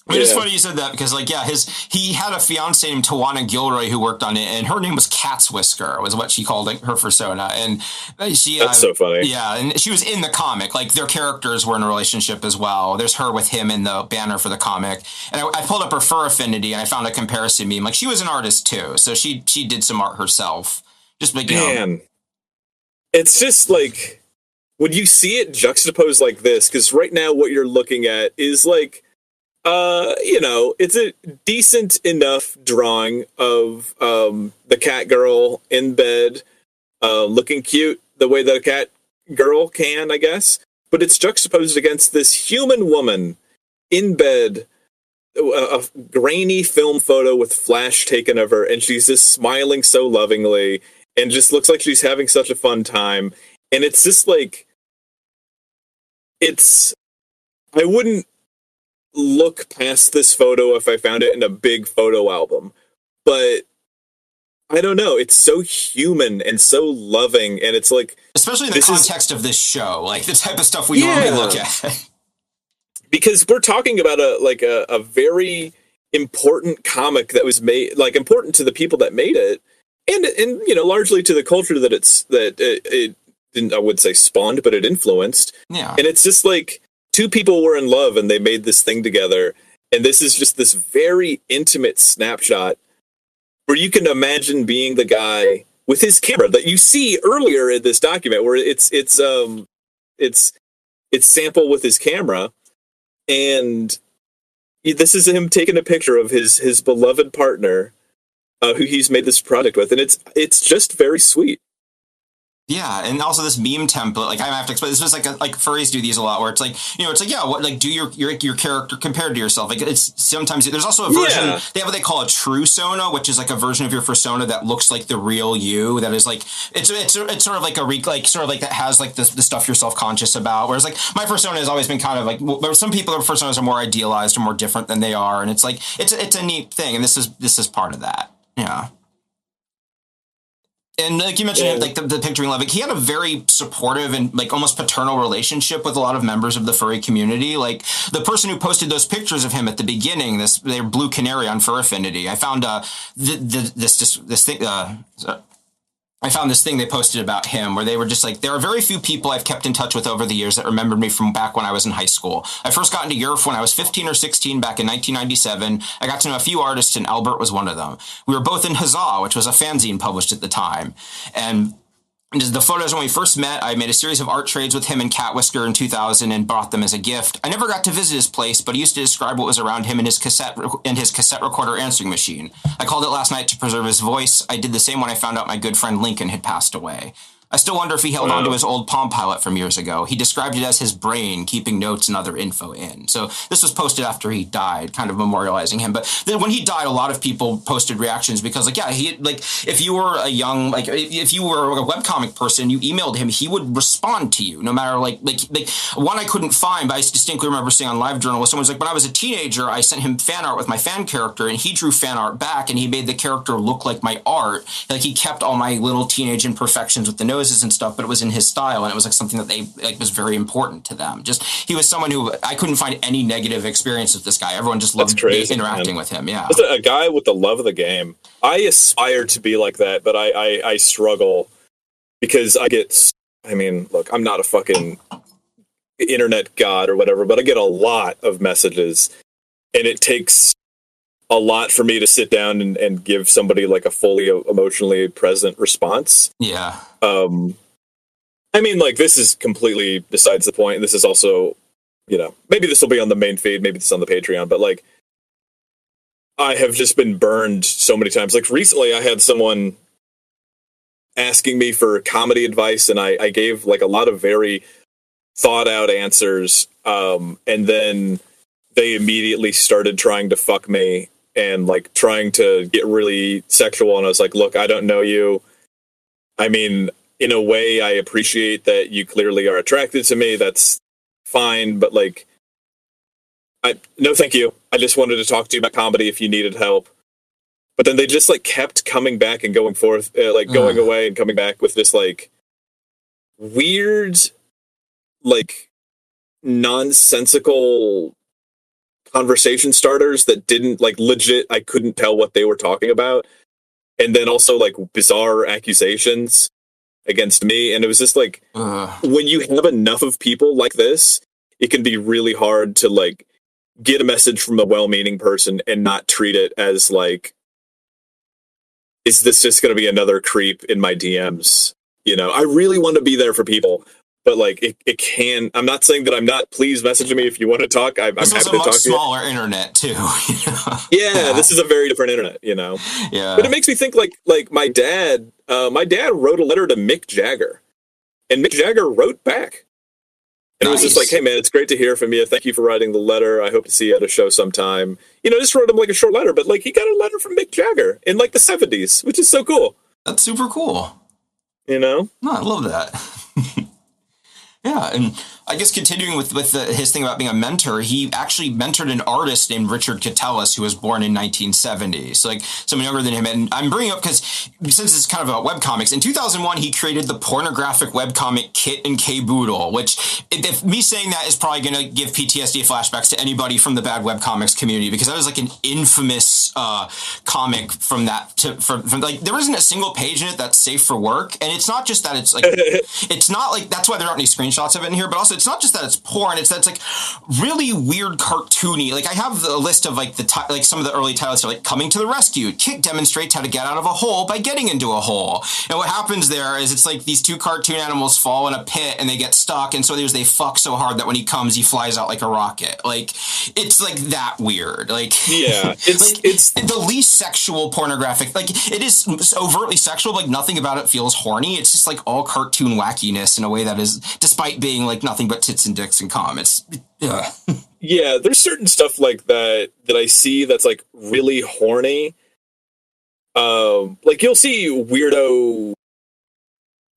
I mean, it's funny you said that because, like, yeah, he had a fiance named Tawana Gilroy who worked on it, and her name was Cat's Whisker, was what she called her persona. And she that's so funny. Yeah, and she was in the comic. Like, their characters were in a relationship as well. There's her with him in the banner for the comic. And I pulled up her Fur Affinity, and I found a comparison meme. Like, she was an artist too, so she did some art herself. Just like, man, it's just like when you see it juxtaposed like this, because right now what you're looking at is like, you know, it's a decent enough drawing of the cat girl in bed, looking cute the way that a cat girl can, I guess. But it's juxtaposed against this human woman in bed, a grainy film photo with flash taken of her, and she's just smiling so lovingly and just looks like she's having such a fun time. And it's just like, I wouldn't look past this photo if I found it in a big photo album, but I don't know, it's so human and so loving, and it's like, especially in the context of this show, like the type of stuff we normally look at. Because we're talking about a very important comic that was made, like, important to the people that made it, and you know, largely to the culture that it didn't, I would say spawned, but it influenced. Yeah. And it's just like two people were in love and they made this thing together. And this is just this very intimate snapshot where you can imagine being the guy with his camera that you see earlier in this document, where it's Sample with his camera. And this is him taking a picture of his beloved partner, who he's made this project with. And it's just very sweet. Yeah, and also this meme template, like I have to explain. This was like furries do these a lot, where it's like, you know, it's like, yeah, what, like, do your character compared to yourself. Like, it's sometimes there's also a version they have what they call a true sona, which is like a version of your persona that looks like the real you. That is like it's sort of like that has like the stuff you're self conscious about. Whereas like my persona has always been kind of like, some people their personas are more idealized or more different than they are, and it's like it's a neat thing, and this is part of that. Yeah. And like you mentioned, like the picturing Levick, he had a very supportive and like almost paternal relationship with a lot of members of the furry community. Like the person who posted those pictures of him at the beginning, they're Blue Canary on Fur Affinity. I found this thing. I found this thing they posted about him where they were just like, there are very few people I've kept in touch with over the years that remembered me from back when I was in high school. I first got into Europe when I was 15 or 16 back in 1997. I got to know a few artists, and Albert was one of them. We were both in Huzzah, which was a fanzine published at the time. And the photos when we first met, I made a series of art trades with him and Cat Whisker in 2000 and brought them as a gift. I never got to visit his place, but he used to describe what was around him in his cassette recorder answering machine. I called it last night to preserve his voice. I did the same when I found out my good friend Lincoln had passed away. I still wonder if he held on to his old Palm Pilot from years ago. He described it as his brain, keeping notes and other info in. So this was posted after he died, kind of memorializing him. But then when he died, a lot of people posted reactions because, like, yeah, he, like, if you were a young, like, if you were a webcomic person, you emailed him, he would respond to you, no matter, like one I couldn't find, but I distinctly remember seeing on LiveJournal was someone's like, when I was a teenager, I sent him fan art with my fan character, and he drew fan art back, and he made the character look like my art. Like, he kept all my little teenage imperfections with the noses and stuff, but it was in his style, and it was like something that they like was very important to them. Just he was someone who I couldn't find any negative experience with this guy. Everyone just loved interacting with him. Yeah, just a guy with the love of the game. I aspire to be like that, but I struggle because I mean, look, I'm not a fucking internet god or whatever, but I get a lot of messages, and it takes a lot for me to sit down and give somebody like a fully emotionally present response. Yeah. I mean, like, this is completely besides the point. This is also, you know, maybe this will be on the main feed, maybe it's on the Patreon, but like, I have just been burned so many times. Like, recently I had someone asking me for comedy advice, and I gave like a lot of very thought out answers. And then they immediately started trying to fuck me and like trying to get really sexual. And I was like, look, I don't know you. I mean, in a way, I appreciate that you clearly are attracted to me. That's fine. But like, no, thank you. I just wanted to talk to you about comedy if you needed help. But then they just like kept coming back and going forth, going away and coming back with this like weird, like nonsensical conversation starters that didn't like legit. I couldn't tell what they were talking about. And then also like bizarre accusations against me. And it was just like, when you have enough of people like this, it can be really hard to like get a message from a well-meaning person and not treat it as like, is this just going to be another creep in my DMs? You know, I really want to be there for people, but like it can. I'm not saying that I'm not. Please message me if you want to talk. I'm happy to talk to you. This is a much smaller internet too. Yeah, this is a very different internet. You know. Yeah. But it makes me think like my dad. My dad wrote a letter to Mick Jagger, and Mick Jagger wrote back. And it was just like, hey, man, it's great to hear from you. Thank you for writing the letter. I hope to see you at a show sometime. You know, just wrote him like a short letter, but like he got a letter from Mick Jagger in like the 70s, which is so cool. That's super cool. You know? No, I love that. Yeah, and I guess continuing with his thing about being a mentor, he actually mentored an artist named Richard Catellis, who was born in 1970. So, like, someone younger than him. And I'm bringing up because since it's kind of about webcomics, in 2001, he created the pornographic webcomic Kit and K-Boodle, which, if me saying that is probably going to give PTSD flashbacks to anybody from the bad webcomics community, because that was like an infamous comic from that. From like, there isn't a single page in it that's safe for work. And it's not just that it's like, it's not like, that's why there aren't any screenshots of it in here, but also it's not just that it's porn, it's that it's like really weird cartoony. Like I have the list of like like some of the early titles are like Coming to the Rescue. Kit demonstrates how to get out of a hole by getting into a hole. And what happens there is it's like these two cartoon animals fall in a pit and they get stuck, and so they fuck so hard that when he comes he flies out like a rocket. Like it's like that weird. Like yeah, it's the least sexual pornographic. Like it is overtly sexual, but like nothing about it feels horny. It's just like all cartoon wackiness in a way that is, despite being like nothing but tits and dicks and cum. It's yeah, there's certain stuff like that I see that's like really horny. Like you'll see weirdo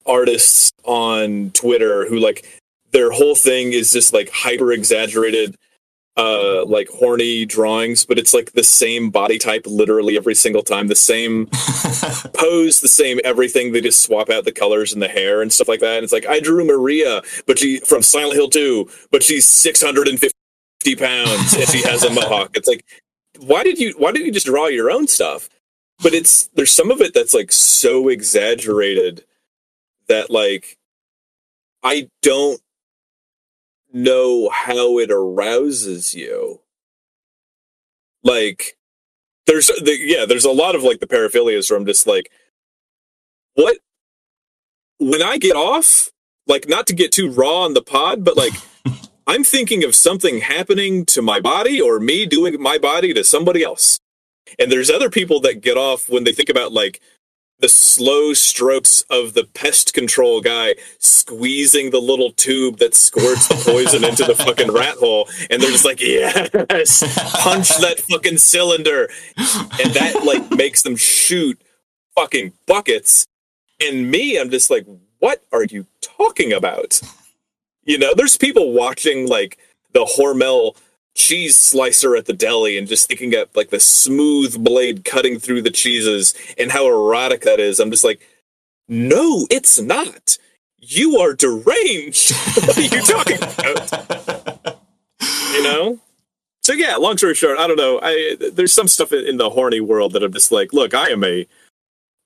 artists on Twitter who like their whole thing is just like hyper exaggerated like horny drawings, but it's like the same body type literally every single time, the same pose, the same everything. They just swap out the colors and the hair and stuff like that. And it's like, I drew Maria, but she from Silent Hill 2, but she's 650 pounds and she has a mohawk. It's like, why did you just draw your own stuff? But there's some of it that's like so exaggerated that like I don't know how it arouses you. Like there's a lot of like the paraphilias where I'm just like, what? When I get off, like, not to get too raw on the pod, but like I'm thinking of something happening to my body or me doing my body to somebody else. And there's other people that get off when they think about like the slow strokes of the pest control guy squeezing the little tube that squirts the poison into the fucking rat hole. And they're just like, yes, punch that fucking cylinder. And that like makes them shoot fucking buckets. And me, I'm just like, what are you talking about? You know, there's people watching like the Hormel cheese slicer at the deli and just thinking of like the smooth blade cutting through the cheeses and how erotic that is. I'm just like, no, it's not. You are deranged. What are you talking about? You know? So yeah, long story short, I don't know. There's some stuff in the horny world that I'm just like, look, I am a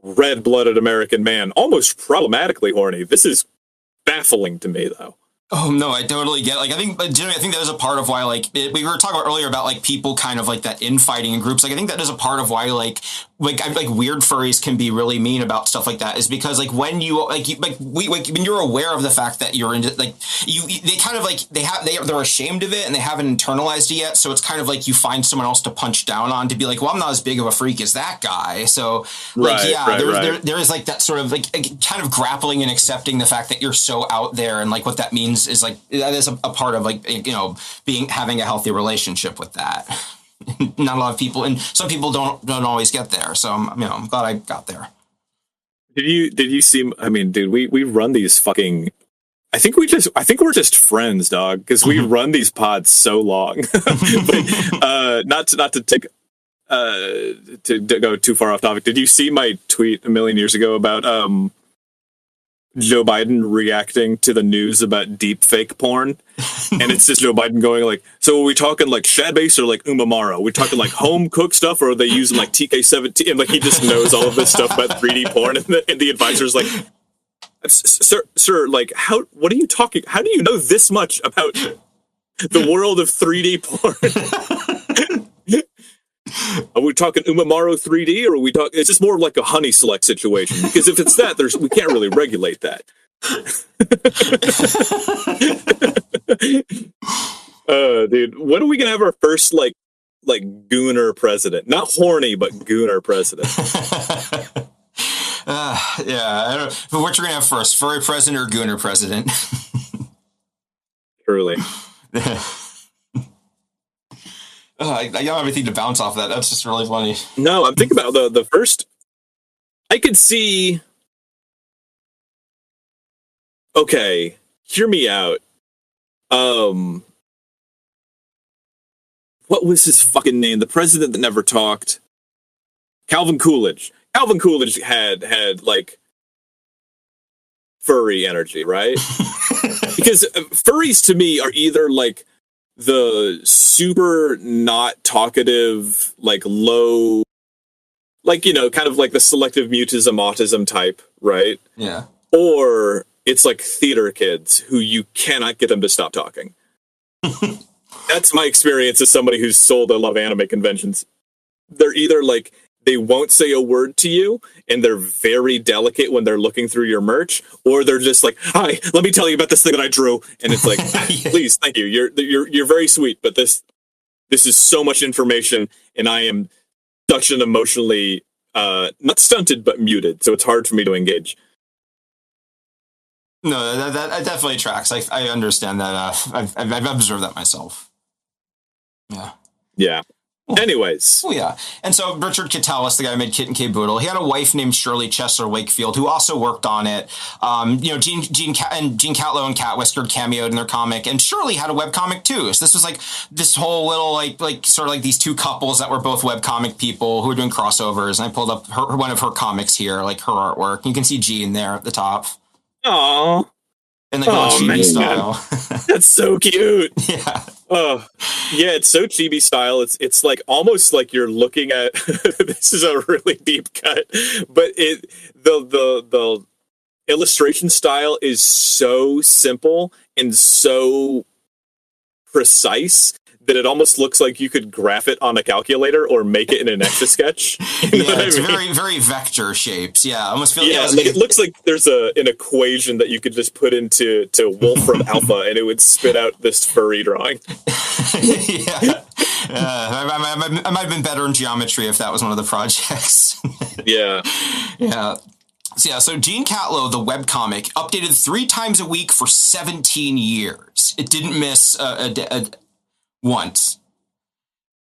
red-blooded American man, almost problematically horny. This is baffling to me, though. Oh no, I totally get. Like, I think that is a part of why, like, we were talking about earlier about like people kind of like that infighting in groups. Like, I think that is a part of why like weird furries can be really mean about stuff like that. Is because like when you when you're aware of the fact that you're into like they kind of like they're ashamed of it and they haven't internalized it yet. So it's kind of like you find someone else to punch down on to be like, well, I'm not as big of a freak as that guy. So like there is like that sort of like kind of grappling and accepting the fact that you're so out there and like what that means is like that is a part of like having a healthy relationship with that. Not a lot of people, and some people don't always get there. So I'm glad I got there. Did you see? I mean, dude, we run these fucking. I think we're just friends, dog, because we run these pods so long. But not to take to go too far off topic. Did you see my tweet a million years ago about Joe Biden reacting to the news about deep fake porn? And it's just Joe Biden going like, so are we talking like shad base or like umamaro? We're talking like home cooked stuff, or are they using like TK17? And like he just knows all of this stuff about 3D porn, and the advisor's like, sir, like what are you talking? How do you know this much about the world of 3D porn? Are we talking Umamaro 3D, or are we talking? It's just more like a Honey Select situation, because if it's that, we can't really regulate that. Dude, when are we gonna have our first like gooner president? Not horny, but gooner president. Yeah, I don't know. What you're gonna have first, furry president or gooner president? Truly. I don't have anything to bounce off that. That's just really funny. No, I'm thinking about the first. I could see. Okay, hear me out. What was his fucking name? The president that never talked. Calvin Coolidge. Calvin Coolidge had like furry energy, right? Because furries to me are either like the super not talkative, like low, like, kind of like the selective mutism, autism type, right? Yeah. Or it's like theater kids who you cannot get them to stop talking. That's my experience as somebody who's sold a lot of anime conventions. They're either like, they won't say a word to you, and they're very delicate when they're looking through your merch, or they're just like, "Hi, let me tell you about this thing that I drew," and it's like, "Please, thank you. You're very sweet, but this is so much information, and I am such an emotionally not stunted but muted, so it's hard for me to engage." No, that definitely tracks. I understand that. I've observed that myself. Yeah. Yeah. Anyways. Oh, yeah. And so Richard Katalis, the guy who made Kit and K Boodle, he had a wife named Shirley Chesler Wakefield who also worked on it. Gene Catlow and Cat Whisker cameoed in their comic, and Shirley had a webcomic too. So this was like this whole little like sort of like these two couples that were both webcomic people who were doing crossovers. And I pulled up one of her comics here, like her artwork. You can see Gene there at the top. Aww. In like a chibi style. That's so cute. Yeah. Oh, yeah, it's so chibi style. It's like almost like you're looking at this is a really deep cut, but the illustration style is so simple and so precise that it almost looks like you could graph it on a calculator or make it in an Etch-a-Sketch. It's very, very vector shapes. Yeah, I almost feel like it looks like there's an equation that you could just put into Wolfram Alpha, and it would spit out this furry drawing. Yeah, I might have been better in geometry if that was one of the projects. Yeah. So Gene Catlow, the webcomic, updated 3 times a week for 17 years. It didn't miss once.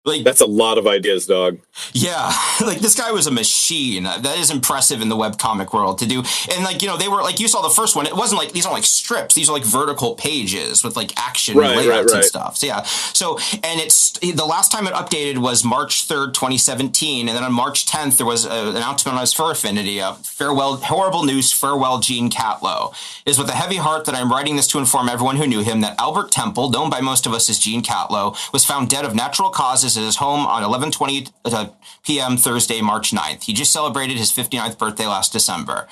Like, that's a lot of ideas, dog. Yeah, like this guy was a machine. That is impressive in the webcomic world to do. And like, they were like, you saw the first one. It wasn't like, these aren't like strips. These are like vertical pages with like action layouts and stuff. So yeah. So, and it's the last time it updated was March 3rd, 2017. And then on March 10th, there was an announcement on his Fur Affinity. Horrible news. Farewell, Gene Catlow. It is with a heavy heart that I'm writing this to inform everyone who knew him that Albert Temple, known by most of us as Gene Catlow, was found dead of natural causes at his home on 11:20 p.m. Thursday, March 9th. He just celebrated his 59th birthday last December.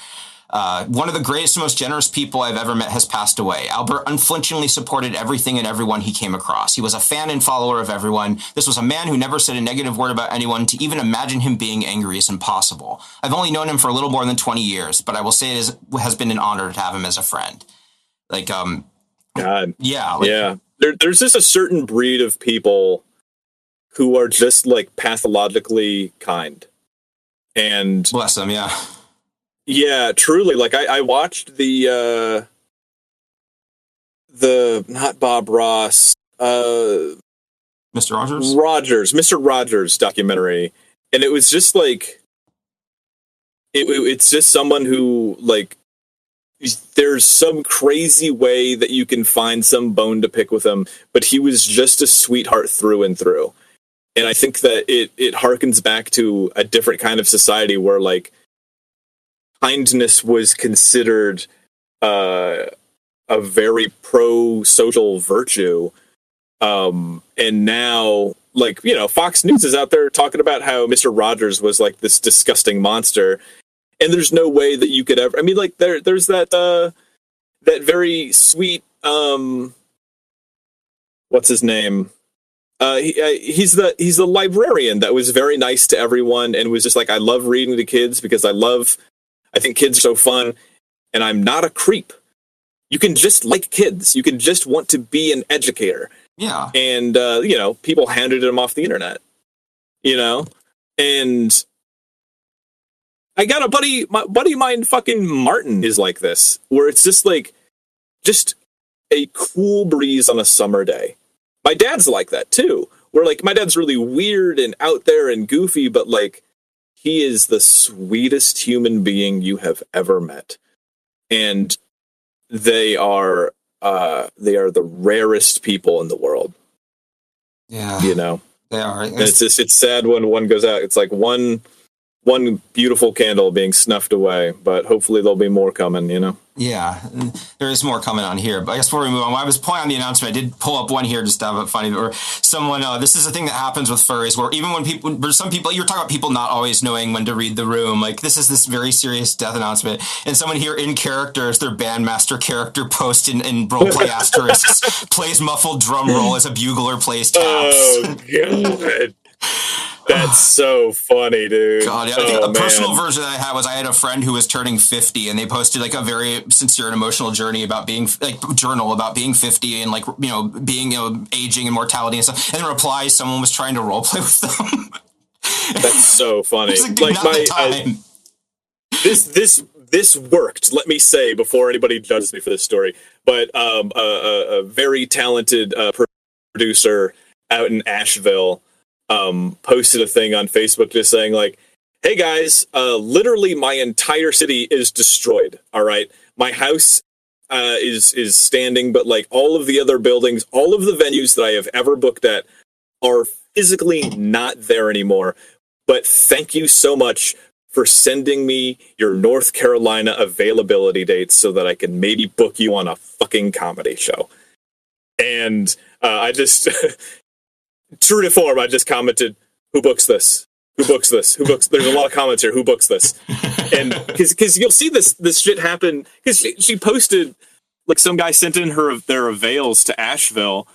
One of the greatest, most generous people I've ever met has passed away. Albert unflinchingly supported everything and everyone he came across. He was a fan and follower of everyone. This was a man who never said a negative word about anyone. To even imagine him being angry is impossible. I've only known him for a little more than 20 years, but I will say it has been an honor to have him as a friend. Like, God. Yeah. Yeah. There's just a certain breed of people who are just like pathologically kind. And bless them, yeah. Yeah, truly. Like I watched the not Bob Ross, Mr. Mr. Rogers documentary, and it was just like it's just someone who, like, there's some crazy way that you can find some bone to pick with him, but he was just a sweetheart through and through. And I think that it harkens back to a different kind of society where, like, kindness was considered a very pro-social virtue. And now, like, you know, Fox News is out there talking about how Mr. Rogers was like this disgusting monster. And there's no way that you could ever, I mean, like, there's that very sweet, what's his name? He's the librarian that was very nice to everyone and was just like, I love reading to kids because I think kids are so fun, and I'm not a creep. You can just like kids. You can just want to be an educator. Yeah. And, you know, people handed him off the internet, you know? And I got my buddy of mine, fucking Martin, is like this, where it's just like, just a cool breeze on a summer day. My dad's like that too, where, like, my dad's really weird and out there and goofy, but, like, he is the sweetest human being you have ever met. And they are the rarest people in the world. Yeah. You know? They are. And it's sad when one goes out. It's like one beautiful candle being snuffed away, but hopefully there'll be more coming, you know? Yeah, there is more coming on here. But I guess before we move on, when I was pulling on the announcement, I did pull up one here just to have it funny. Or someone, this is a thing that happens with furries, where even when there's some people, you're talking about people not always knowing when to read the room. Like, this is this very serious death announcement, and someone here in characters, their bandmaster character post in roleplay asterisks plays muffled drum roll as a bugler plays taps. Oh, God. That's so funny, dude. God, yeah. I think a personal version that I had was I had a friend who was turning 50, and they posted like a very sincere and emotional journey about being about being 50 and, like, you know, being, you know, aging and mortality and stuff. And in reply, someone was trying to roleplay with them. That's so funny. Like this worked. Let me say before anybody judges me for this story, but a very talented producer out in Asheville posted a thing on Facebook just saying, like, hey guys, literally my entire city is destroyed. All right. My house is standing, but, like, all of the other buildings, all of the venues that I have ever booked at are physically not there anymore. But thank you so much for sending me your North Carolina availability dates so that I can maybe book you on a fucking comedy show. And I just true to form, I just commented, who books this? Who books this? Who books? There's a lot of comments here. Who books this? And because you'll see this shit happen. Because she posted, like, some guy sent in their avails to Asheville,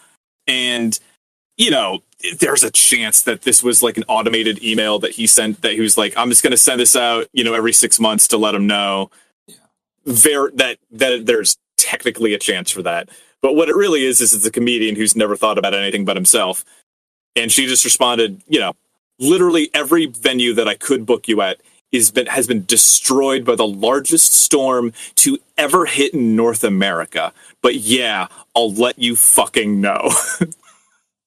and, you know, there's a chance that this was like an automated email that he sent, that he was like, I'm just going to send this out, you know, every 6 months to let them know. Yeah. That there's technically a chance for that. But what it really is it's a comedian who's never thought about anything but himself. And she just responded, you know, literally every venue that I could book you at has been destroyed by the largest storm to ever hit in North America. But yeah, I'll let you fucking know.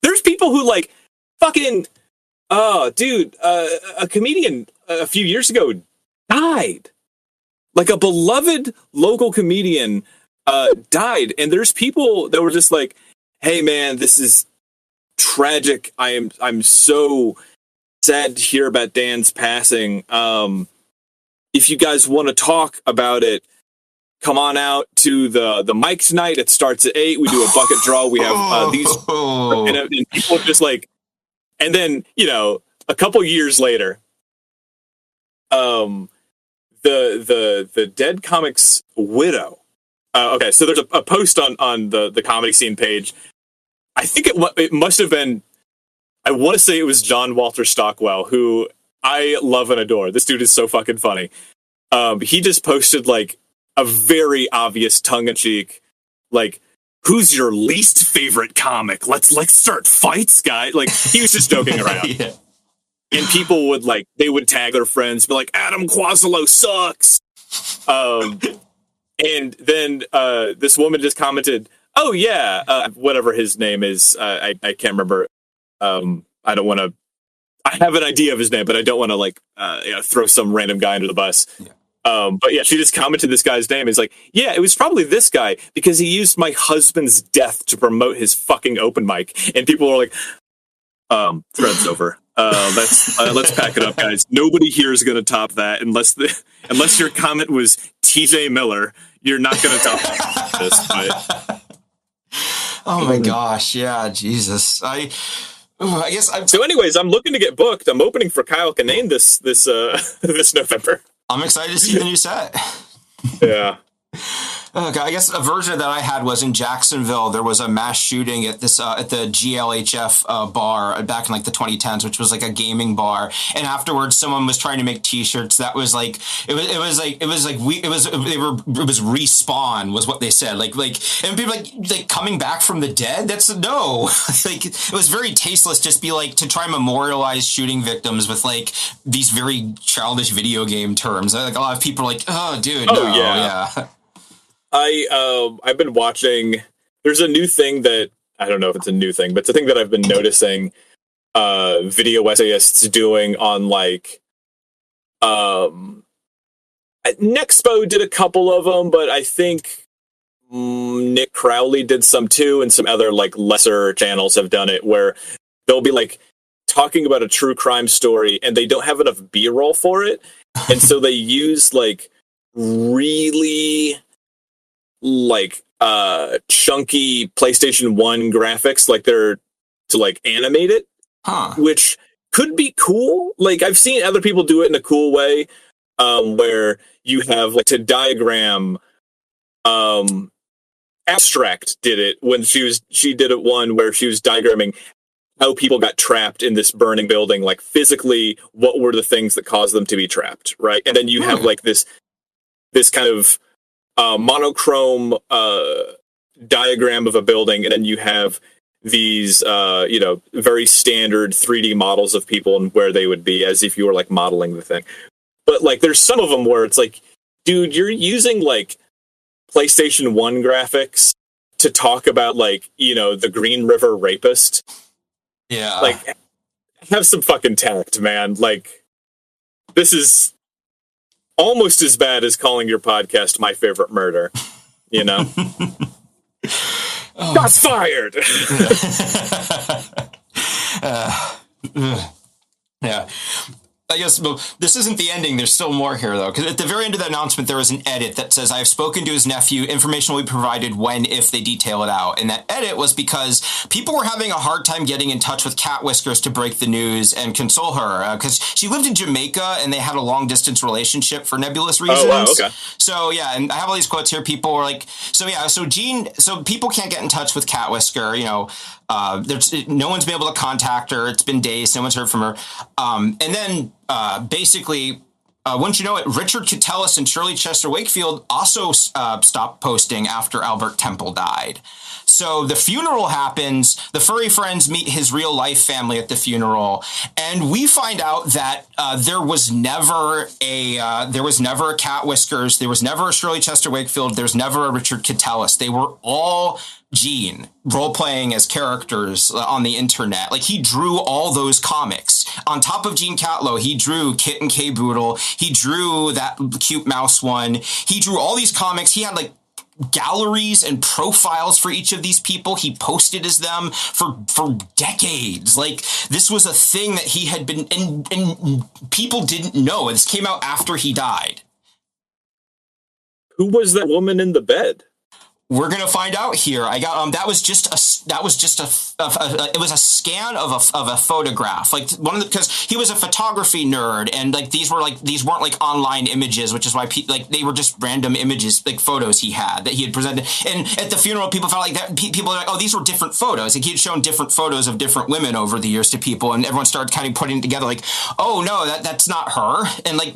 There's people who, like, fucking, dude, a comedian a few years ago died. Like, a beloved local comedian died. And there's people that were just like, hey man, this is tragic. I'm so sad to hear about Dan's passing. If you guys want to talk about it, come on out to the mic tonight. It starts at 8. We do a bucket draw. We have these, and people just like, and then, you know, a couple years later, the dead comic's widow. Okay, so there's a post on the comedy scene page. I think it must have been. I want to say it was John Walter Stockwell, who I love and adore. This dude is so fucking funny. He just posted like a very obvious tongue-in-cheek, like, who's your least favorite comic? Let's start fights, guy. Like, he was just joking around. Yeah. And people would they would tag their friends, be like, Adam Quasilo sucks. And then this woman just commented, oh yeah, whatever his name is. I can't remember. I don't want to, I have an idea of his name, but I don't want to throw some random guy under the bus. Yeah. But yeah, she just commented this guy's name. It's like, yeah, it was probably this guy because he used my husband's death to promote his fucking open mic. And people were like, thread's over. Let's pack it up, guys. Nobody here is going to top that unless your comment was TJ Miller. You're not going to top this. But. Oh my gosh! Yeah, Jesus. So, anyways, I'm looking to get booked. I'm opening for Kyle Kinane this November. I'm excited to see the new set. Yeah. Okay, I guess a version that I had was in Jacksonville. There was a mass shooting at this at the GLHF bar back in the 2010s, which was a gaming bar. And afterwards, someone was trying to make T-shirts that was it was Respawn was what they said. And people coming back from the dead. That's no. It was very tasteless. Just be to try and memorialize shooting victims with these very childish video game terms. A lot of people are oh, dude, no, yeah. I've been watching. There's a new thing that I don't know if it's a new thing, but it's a thing that I've been noticing. Video essayists doing on Nexpo did a couple of them, but I think Nick Crowley did some too, and some other lesser channels have done it where they'll be talking about a true crime story and they don't have enough B-roll for it, and so they use really chunky PlayStation 1 graphics, they're to animate it, which could be cool. I've seen other people do it in a cool way, where you have to diagram. Abstract did it when she did it one where she was diagramming how people got trapped in this burning building, physically, what were the things that caused them to be trapped, right? And then you have this kind of monochrome diagram of a building, and then you have these very standard 3D models of people and where they would be as if you were modeling the thing. But there's some of them where it's dude, you're using PlayStation 1 graphics to talk about the Green River rapist. Yeah. Have some fucking tact, man. This is almost as bad as calling your podcast My Favorite Murder, Shots fired. Yeah. I guess this isn't the ending. There's still more here, though, because at the very end of the announcement, there was an edit that says, I have spoken to his nephew. Information will be provided if they detail it out. And that edit was because people were having a hard time getting in touch with Cat Whiskers to break the news and console her, because she lived in Jamaica and they had a long-distance relationship for nebulous reasons. Oh, wow, okay. So, yeah, and I have all these quotes here. People were so people can't get in touch with Cat Whisker, there's no one's been able to contact her. It's been days. No one's heard from her. And then basically, wouldn't you know it, Richard Catellis and Shirley Chester Wakefield also stopped posting after Albert Temple died. So the funeral happens. The furry friends meet his real life family at the funeral, and we find out that there was never a Cat Whiskers. There was never a Shirley Chester Wakefield. There's never a Richard Catellis. They were all Gene role-playing as characters on the internet. He drew all those comics. On top of Gene Catlow, he drew Kit and K-Boodle. He drew that cute mouse one. He drew all these comics. He had galleries and profiles for each of these people. He posted as them for decades. This was a thing that he had been, and people didn't know. This came out after he died. Who was that woman in the bed? We're gonna find out here. I got that was just it was a scan of a photograph, like because he was a photography nerd, and like these weren't like online images, which is why they were just random images, like photos he had presented. And at the funeral, people felt like that. People were like, oh, these were different photos. Like he had shown different photos of different women over the years to people, and everyone started kind of putting it together, like, oh no, that's not her, and like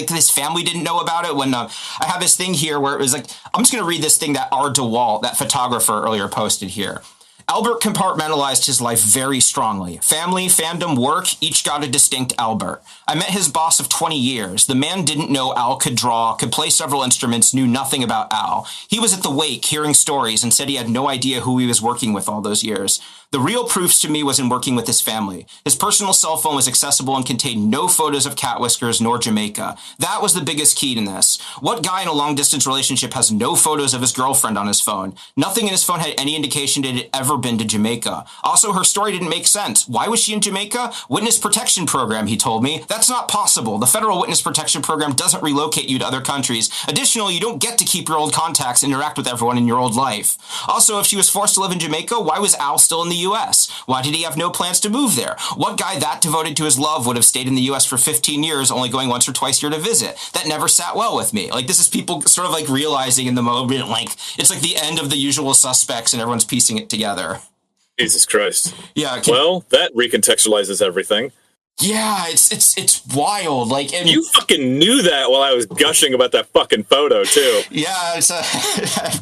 this family didn't know about it. When I have this thing here where it was like, I'm just going to read this thing that R. DeWalt, that photographer, earlier posted here. Albert compartmentalized his life very strongly. Family, fandom, work, each got a distinct Albert. I met his boss of 20 years. The man didn't know Al could draw, could play several instruments, knew nothing about Al. He was at the wake hearing stories and said he had no idea who he was working with all those years. The real proofs to me was in working with his family. His personal cell phone was accessible and contained no photos of cat whiskers nor Jamaica. That was the biggest key in this. What guy in a long-distance relationship has no photos of his girlfriend on his phone? Nothing in his phone had any indication that it had ever been to Jamaica. Also, her story didn't make sense. Why was she in Jamaica? Witness protection program, he told me. That's not possible. The federal witness protection program doesn't relocate you to other countries. Additionally, you don't get to keep your old contacts and interact with everyone in your old life. Also, if she was forced to live in Jamaica, why was Al still in the U.S.? Why did he have no plans to move there? What guy that devoted to his love would have stayed in the U.S. for 15 years, only going once or twice a year to visit? That never sat well with me. Like, this is people sort of like realizing in the moment, like, it's like the end of The Usual Suspects and everyone's piecing it together. Jesus Christ. Yeah. Well, that recontextualizes everything. Yeah, it's wild. Like, and you fucking knew that while I was gushing about that fucking photo too. Yeah, it's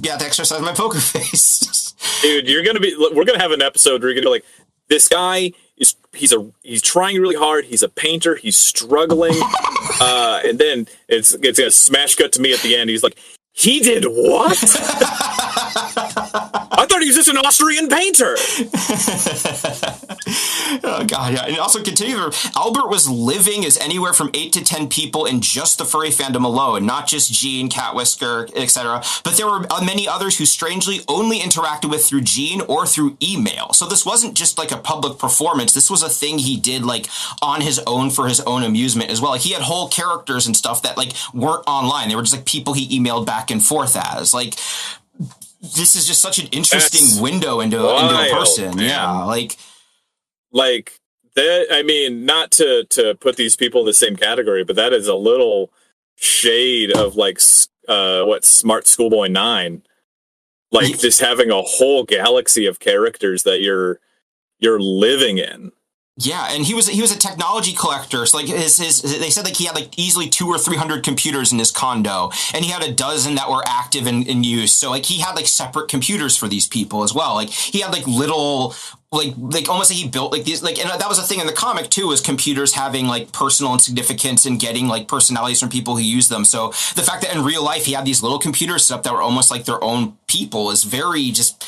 yeah, to exercise my poker face. Dude, we're gonna have an episode where you're gonna be like, this guy he's trying really hard. He's a painter. He's struggling, and then it's gonna smash cut to me at the end. He's like, he did what? I thought he was just an Austrian painter. Oh, God, yeah. And also continue, Albert was living as anywhere from 8 to 10 people in just the furry fandom alone, not just Gene, Cat Whisker, etc. But there were many others who strangely only interacted with through Gene or through email. So this wasn't just like a public performance. This was a thing he did like on his own for his own amusement as well. Like, he had whole characters and stuff that like weren't online. They were just like people he emailed back and forth as. Like, this is just such an interesting window into a person. Man. Yeah, like that. I mean, not to put these people in the same category, but that is a little shade of like Smart Schoolboy 9, like just having a whole galaxy of characters that you're living in. Yeah, and he was a technology collector. So like they said like he had like easily 200 or 300 computers in his condo, and he had a dozen that were active in use. So like he had like separate computers for these people as well. Like he had like little like almost like he built like these, like, and that was a thing in the comic too, was computers having like personal significance and getting like personalities from people who use them. So the fact that in real life he had these little computers set up that were almost like their own people is very just,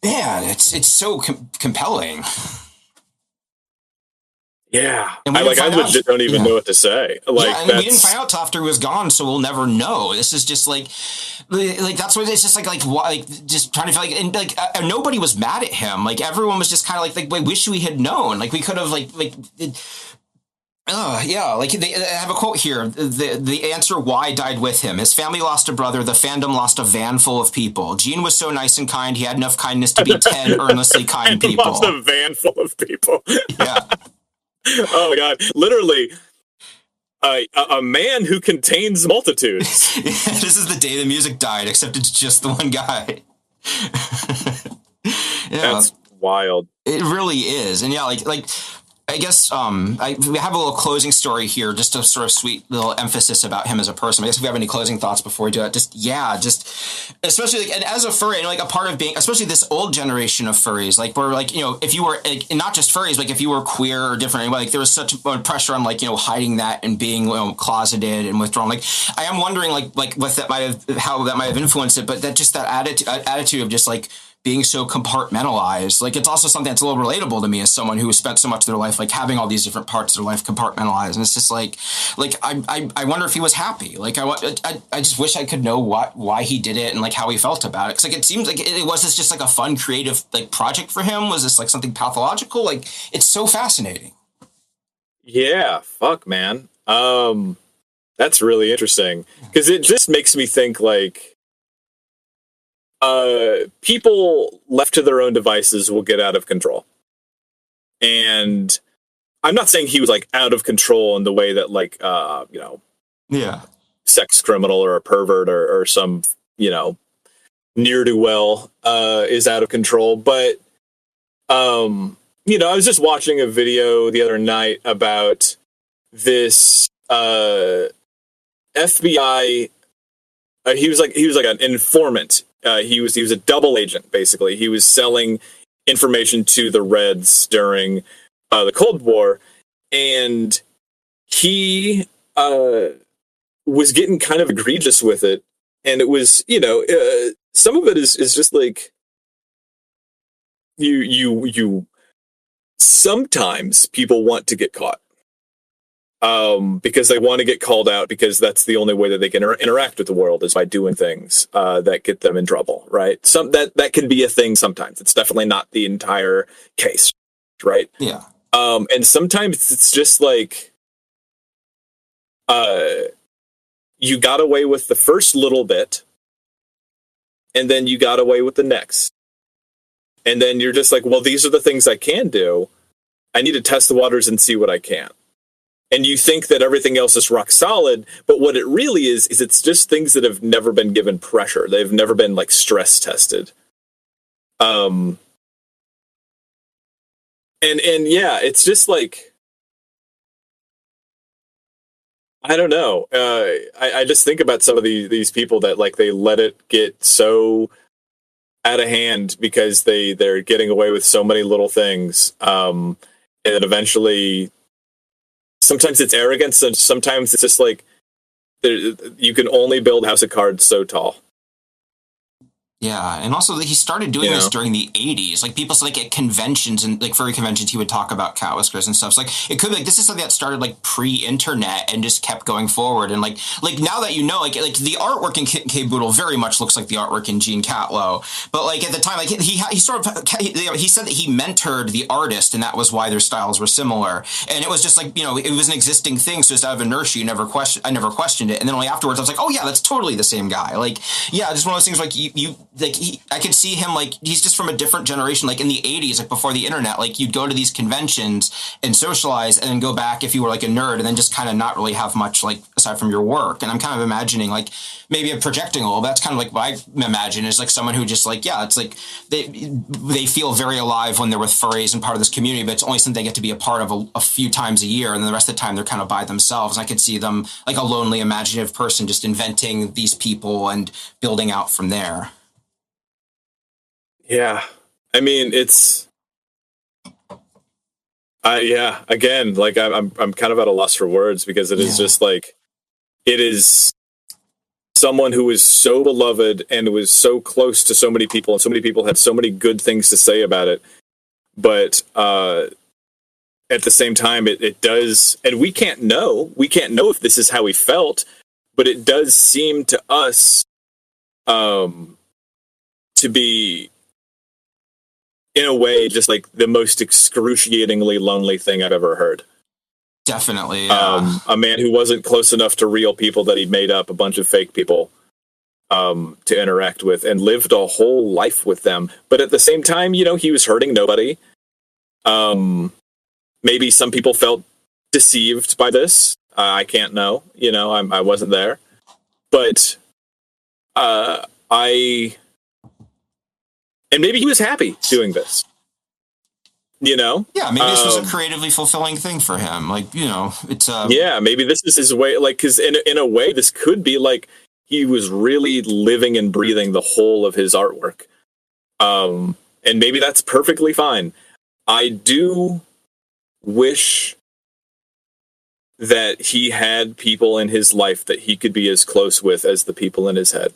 man, it's so compelling. Yeah, I legit don't even know what to say. Like, yeah, and we didn't find out till after he was gone, so we'll never know. This is just like that's what it's just like just trying to feel like, and like nobody was mad at him. Like everyone was just kind of like, I wish we had known. Like we could have yeah, like they have a quote here. The answer why died with him. His family lost a brother. The fandom lost a van full of people. Gene was so nice and kind. He had enough kindness to be 10 earnestly kind people. Lost a van full of people. Yeah. Oh my God! Literally, a man who contains multitudes. Yeah, this is the day the music died, except it's just the one guy. Yeah, that's wild. It really is, and yeah, like I guess we have a little closing story here, just a sort of sweet little emphasis about him as a person. I guess if we have any closing thoughts before we do it, just especially like, and as a furry, and like a part of being, especially this old generation of furries, like we're like, if you were like, and not just furries, like if you were queer or different, like there was such pressure on like, hiding that and being closeted and withdrawn. Like I am wondering like what that how that might have influenced it, but that attitude of just like being so compartmentalized, like it's also something that's a little relatable to me as someone who has spent so much of their life like having all these different parts of their life compartmentalized, and it's just like I wonder if he was happy. Like I just wish I could know why he did it and like how he felt about it. Because like it seems like it was this just like a fun creative like project for him. Was this like something pathological? Like it's so fascinating. Yeah, fuck, man. That's really interesting because it just makes me think like, people left to their own devices will get out of control. And I'm not saying he was like out of control in the way that like, sex criminal or a pervert or some, ne'er-do-well is out of control. But, I was just watching a video the other night about this FBI. He was like an informant. He was a double agent, basically. He was selling information to the Reds during the Cold War, and he was getting kind of egregious with it. And it was, some of it is just like you. Sometimes people want to get caught because they want to get called out, because that's the only way that they can interact with the world is by doing things that get them in trouble, right? That can be a thing sometimes. It's definitely not the entire case, right? Yeah. And sometimes it's just like you got away with the first little bit, and then you got away with the next. And then you're just like, well, these are the things I can do. I need to test the waters and see what I can. And you think that everything else is rock solid, but what it really is it's just things that have never been given pressure. They've never been like stress tested. And yeah, it's just like, I don't know. I just think about some of these people that like they let it get so out of hand because they're getting away with so many little things. And then eventually, sometimes it's arrogance, and sometimes it's just like you can only build a house of cards so tall. Yeah, and also he started doing this during the 80s. Like people like at conventions and like furry conventions, he would talk about cat whiskers and stuff. So like it could be like this is something that started like pre-internet and just kept going forward. And like now that like the artwork in Kit and K-Boodle very much looks like the artwork in Gene Catlow. But like at the time, like he sort of he said that he mentored the artist, and that was why their styles were similar. And it was just like it was an existing thing, so just out of inertia, I never questioned it. And then only afterwards, I was like, oh yeah, that's totally the same guy. Like yeah, just one of those things like you. Like I could see him like he's just from a different generation. Like in the 80s, like before the internet, like you'd go to these conventions and socialize, and then go back if you were like a nerd, and then just kind of not really have much like aside from your work. And I'm kind of imagining like maybe I'm projecting a little. That's kind of like what I imagine is like someone who just like it's like they feel very alive when they're with furries and part of this community, but it's only something they get to be a part of a few times a year, and then the rest of the time they're kind of by themselves. And I could see them like a lonely, imaginative person just inventing these people and building out from there. Yeah, I mean it's, again, like I'm kind of at a loss for words, because it is just like it is someone who is so beloved and was so close to so many people, and so many people had so many good things to say about it. But at the same time, it does, and we can't know if this is how he felt, but it does seem to us to be, in a way, just like the most excruciatingly lonely thing I've ever heard. Definitely, yeah. A man who wasn't close enough to real people, that he made up a bunch of fake people to interact with, and lived a whole life with them. But at the same time, he was hurting nobody. Maybe some people felt deceived by this. I can't know. I wasn't there. But and maybe he was happy doing this, Yeah, maybe this was a creatively fulfilling thing for him. Like, it's yeah, maybe this is his way. Like, because in a way, this could be like he was really living and breathing the whole of his artwork. And maybe that's perfectly fine. I do wish that he had people in his life that he could be as close with as the people in his head.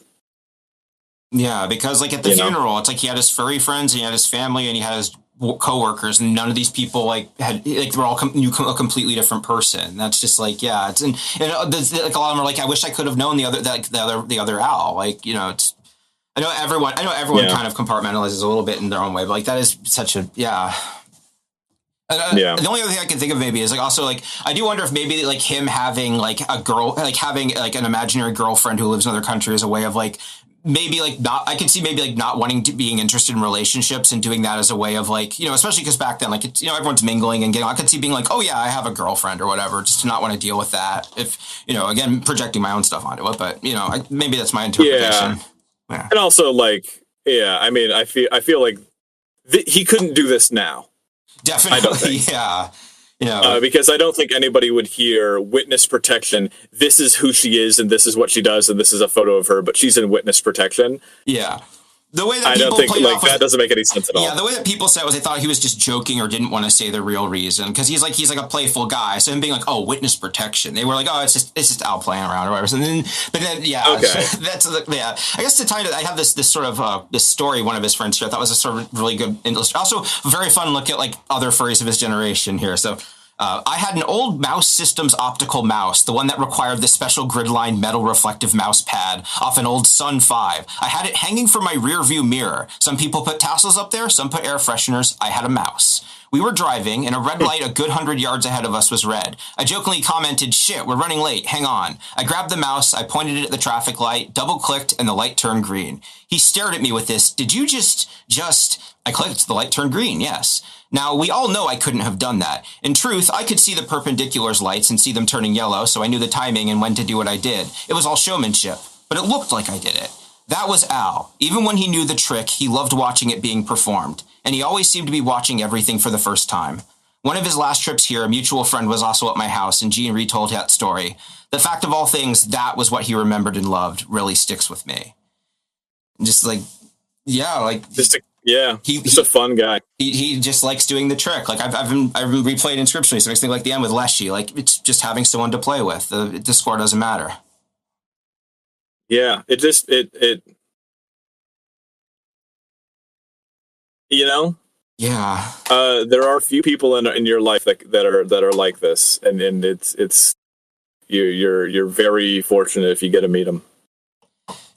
Yeah, because like at the funeral, it's like he had his furry friends, and he had his family, and he had his coworkers, and none of these people like had like they were all knew a completely different person. That's just like it's and like a lot of them are like, I wish I could have known the other Al. Like it's I know everyone kind of compartmentalizes a little bit in their own way, but like that is such a The only other thing I can think of maybe is like also like I do wonder if maybe like him having like a girl, like having like an imaginary girlfriend who lives in another country is a way of like maybe like not, I could see maybe like not wanting to being interested in relationships and doing that as a way of like, especially because back then, like, it's, everyone's mingling and getting, I could see being like, oh yeah, I have a girlfriend or whatever, just to not want to deal with that. If, again, projecting my own stuff onto it, but maybe that's my interpretation. Yeah. And also like, I mean, I feel like he couldn't do this now. Definitely. I don't think. Yeah. Because I don't think anybody would hear witness protection. This is who she is, and this is what she does, and this is a photo of her, but she's in witness protection. Yeah. The way that I don't think like that doesn't make any sense at all. Yeah, the way that people said it was they thought he was just joking or didn't want to say the real reason because he's like a playful guy. So him being like, oh, witness protection, they were like, oh, it's just Al playing around or whatever. So then, yeah, okay. That's I guess to tie to, I have this sort of this story one of his friends here. I thought was a sort of really good illustration. Also, very fun look at like other furries of his generation here. So. I had an old Mouse Systems optical mouse, the one that required the special grid-line metal reflective mouse pad off an old Sun 5. I had it hanging from my rear view mirror. Some people put tassels up there, some put air fresheners. I had a mouse. We were driving, and a red light a good 100 yards ahead of us was red. I jokingly commented, shit, we're running late, hang on. I grabbed the mouse, I pointed it at the traffic light, double-clicked, and the light turned green. He stared at me with this, did you just... I clicked, the light turned green, yes. Now, we all know I couldn't have done that. In truth, I could see the perpendicular's lights and see them turning yellow, so I knew the timing and when to do what I did. It was all showmanship, but it looked like I did it. That was Al. Even when he knew the trick, he loved watching it being performed, and he always seemed to be watching everything for the first time. One of his last trips here, a mutual friend was also at my house, and Gene retold that story. The fact of all things, that was what he remembered and loved, really sticks with me. Just like, yeah, like... He's a fun guy. He just likes doing the trick. Like I've replayed Inscription, so I think like the end with Leshy, like it's just having someone to play with. The score doesn't matter. Yeah, it Yeah. There are a few people in your life that are like this, and it's you're very fortunate if you get to meet them.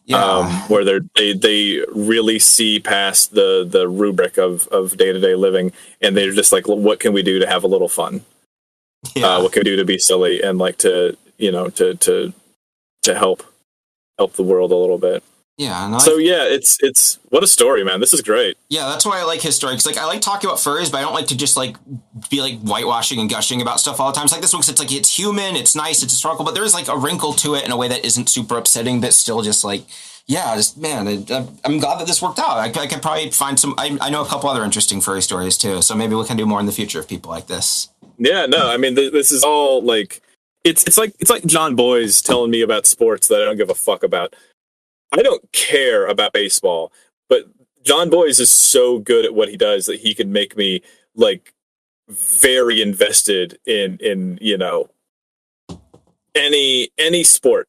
Yeah. Where they really see past the rubric of day-to-day living, and they're just like, what can we do to have a little fun? Yeah. What can we do to be silly and like to help the world a little bit? Yeah. So it's what a story, man. This is great. Yeah, that's why I like his story. Because like I like talking about furries, but I don't like to just like be like whitewashing and gushing about stuff all the time. It's like this one, because it's like it's human, it's nice, it's historical, but there is like a wrinkle to it in a way that isn't super upsetting, but still just like, yeah, just man, I'm glad that this worked out. I could probably find some. I know a couple other interesting furry stories too, so maybe we can do more in the future of people like this. Yeah, no, I mean this is all like it's like John Boy's telling me about sports that I don't give a fuck about. I don't care about baseball, but John Boyes is so good at what he does that he can make me like very invested in any sport.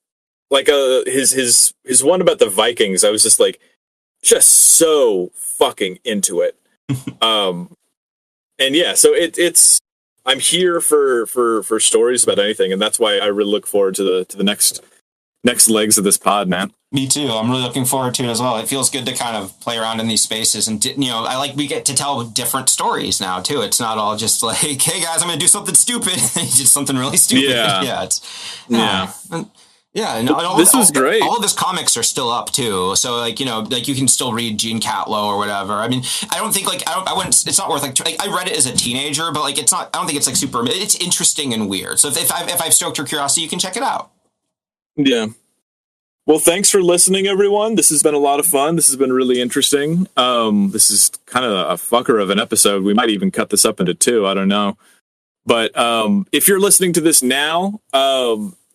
Like his one about the Vikings, I was just so fucking into it. And yeah, so it's I'm here for stories about anything, and that's why I really look forward to the next legs of this pod, man. Me too. I'm really looking forward to it as well. It feels good to kind of play around in these spaces, and we get to tell different stories now too. It's not all just like, hey guys, I'm going to do something stupid. It's just something really stupid. Yeah. And this was great. All of his comics are still up too. So like you can still read Gene Catlow or whatever. I mean, I don't think I wouldn't. It's not worth like I read it as a teenager, but like it's not. I don't think it's like super. It's interesting and weird. So if I've stoked your curiosity, you can check it out. Yeah. Well, thanks for listening, everyone. This has been a lot of fun. This has been really interesting. This is kind of a fucker of an episode. We might even cut this up into 2. I don't know. But if you're listening to this now,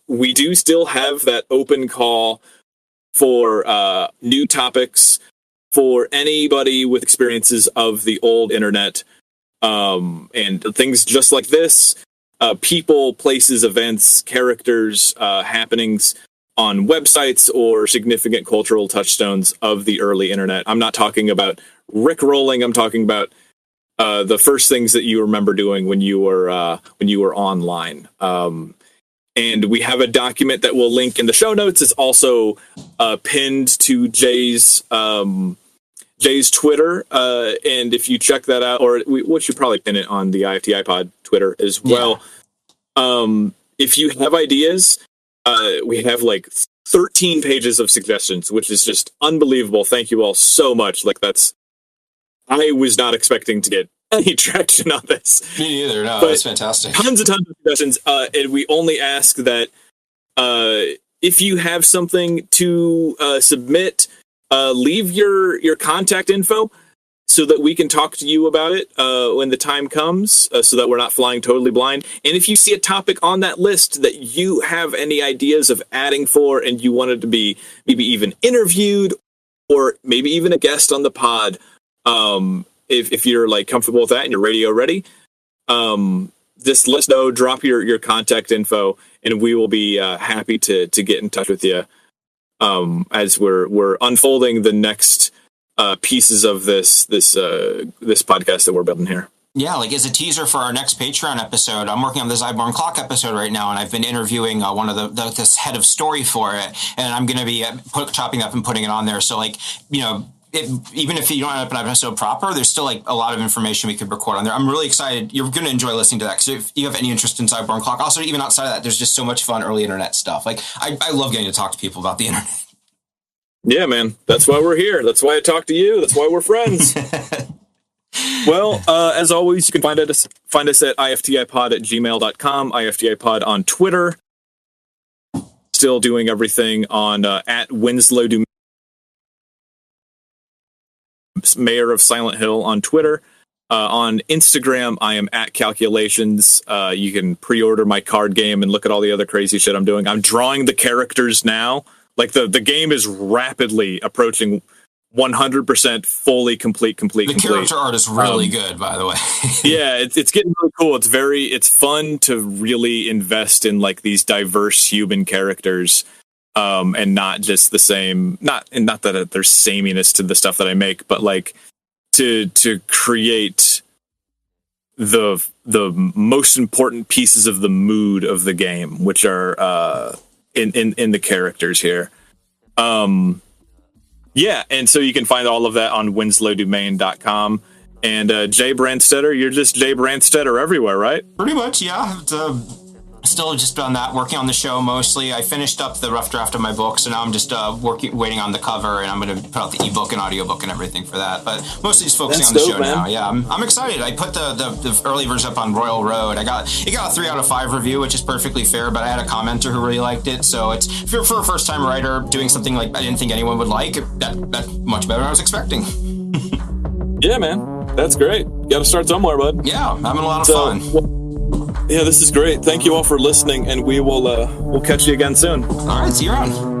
we do still have that open call for new topics for anybody with experiences of the old internet and things just like this. People, places, events, characters, happenings on websites or significant cultural touchstones of the early internet. I'm not talking about rickrolling. I'm talking about the first things that you remember doing when you were online. And we have a document that we'll link in the show notes. It's also pinned to Jay's Twitter. And if you check that out, or we should probably pin it on the IFT iPod Twitter as well. Yeah. If you have ideas, we have like 13 pages of suggestions, which is just unbelievable. Thank you all so much. Like I was not expecting to get any traction on this. Me neither. No, but it's fantastic. Tons of suggestions. And we only ask that if you have something to submit, leave your contact info so that we can talk to you about it when the time comes, so that we're not flying totally blind. And if you see a topic on that list that you have any ideas of adding for and you wanted to be maybe even interviewed or maybe even a guest on the pod, if you're like comfortable with that and you're radio ready, just let us know, drop your contact info, and we will be happy to get in touch with you as we're unfolding the next pieces of this podcast that we're building here. Yeah, like as a teaser for our next Patreon episode, I'm working on the Zyborn Clock episode right now, and I've been interviewing one of this head of story for it, and I'm going to be chopping up and putting it on there. So, like, you know, even if you don't end up an episode proper, there's still like a lot of information we could record on there. I'm really excited. You're going to enjoy listening to that. So if you have any interest in Zyborn Clock, also even outside of that, there's just so much fun early internet stuff. Like I love getting to talk to people about the internet. Yeah, man. That's why we're here. That's why I talk to you. That's why we're friends. Well, as always, you can find us at iftipod@gmail.com, iftipod on Twitter. Still doing everything on at Winslow Domain, Mayor of Silent Hill on Twitter. On Instagram, I am at Calculations. You can pre-order my card game and look at all the other crazy shit I'm doing. I'm drawing the characters now. Like the game is rapidly approaching 100% fully complete. The character art is really good, by the way. Yeah, it's getting really cool. It's fun to really invest in like these diverse human characters, and not just the same. Not that there's sameness to the stuff that I make, but like to create the most important pieces of the mood of the game, which are in the characters here. Yeah, and so you can find all of that on winslowdomain.com. And Jay Brandstetter, you're just Jay Brandstetter everywhere, right? Pretty much, yeah. Still just on that, working on the show mostly. I finished up the rough draft of my book, so now I'm just waiting on the cover, and I'm going to put out the ebook and audiobook and everything for that. But mostly just focusing on the show now. Yeah, I'm excited. I put the early version up on Royal Road. It got a 3 out of 5 review, which is perfectly fair. But I had a commenter who really liked it, so it's for a first time writer doing something like I didn't think anyone would like. That's much better than I was expecting. Yeah, man, that's great. Got to start somewhere, bud. Yeah, I'm having a lot of fun. Yeah, this is great. Thank you all for listening, and we'll catch you again soon. All right, see you around.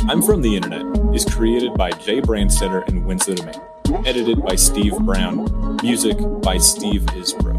I'm From the Internet is created by Jay Brandstetter and Winslow Domain. Edited by Steve Brown. Music by Steve Isbro.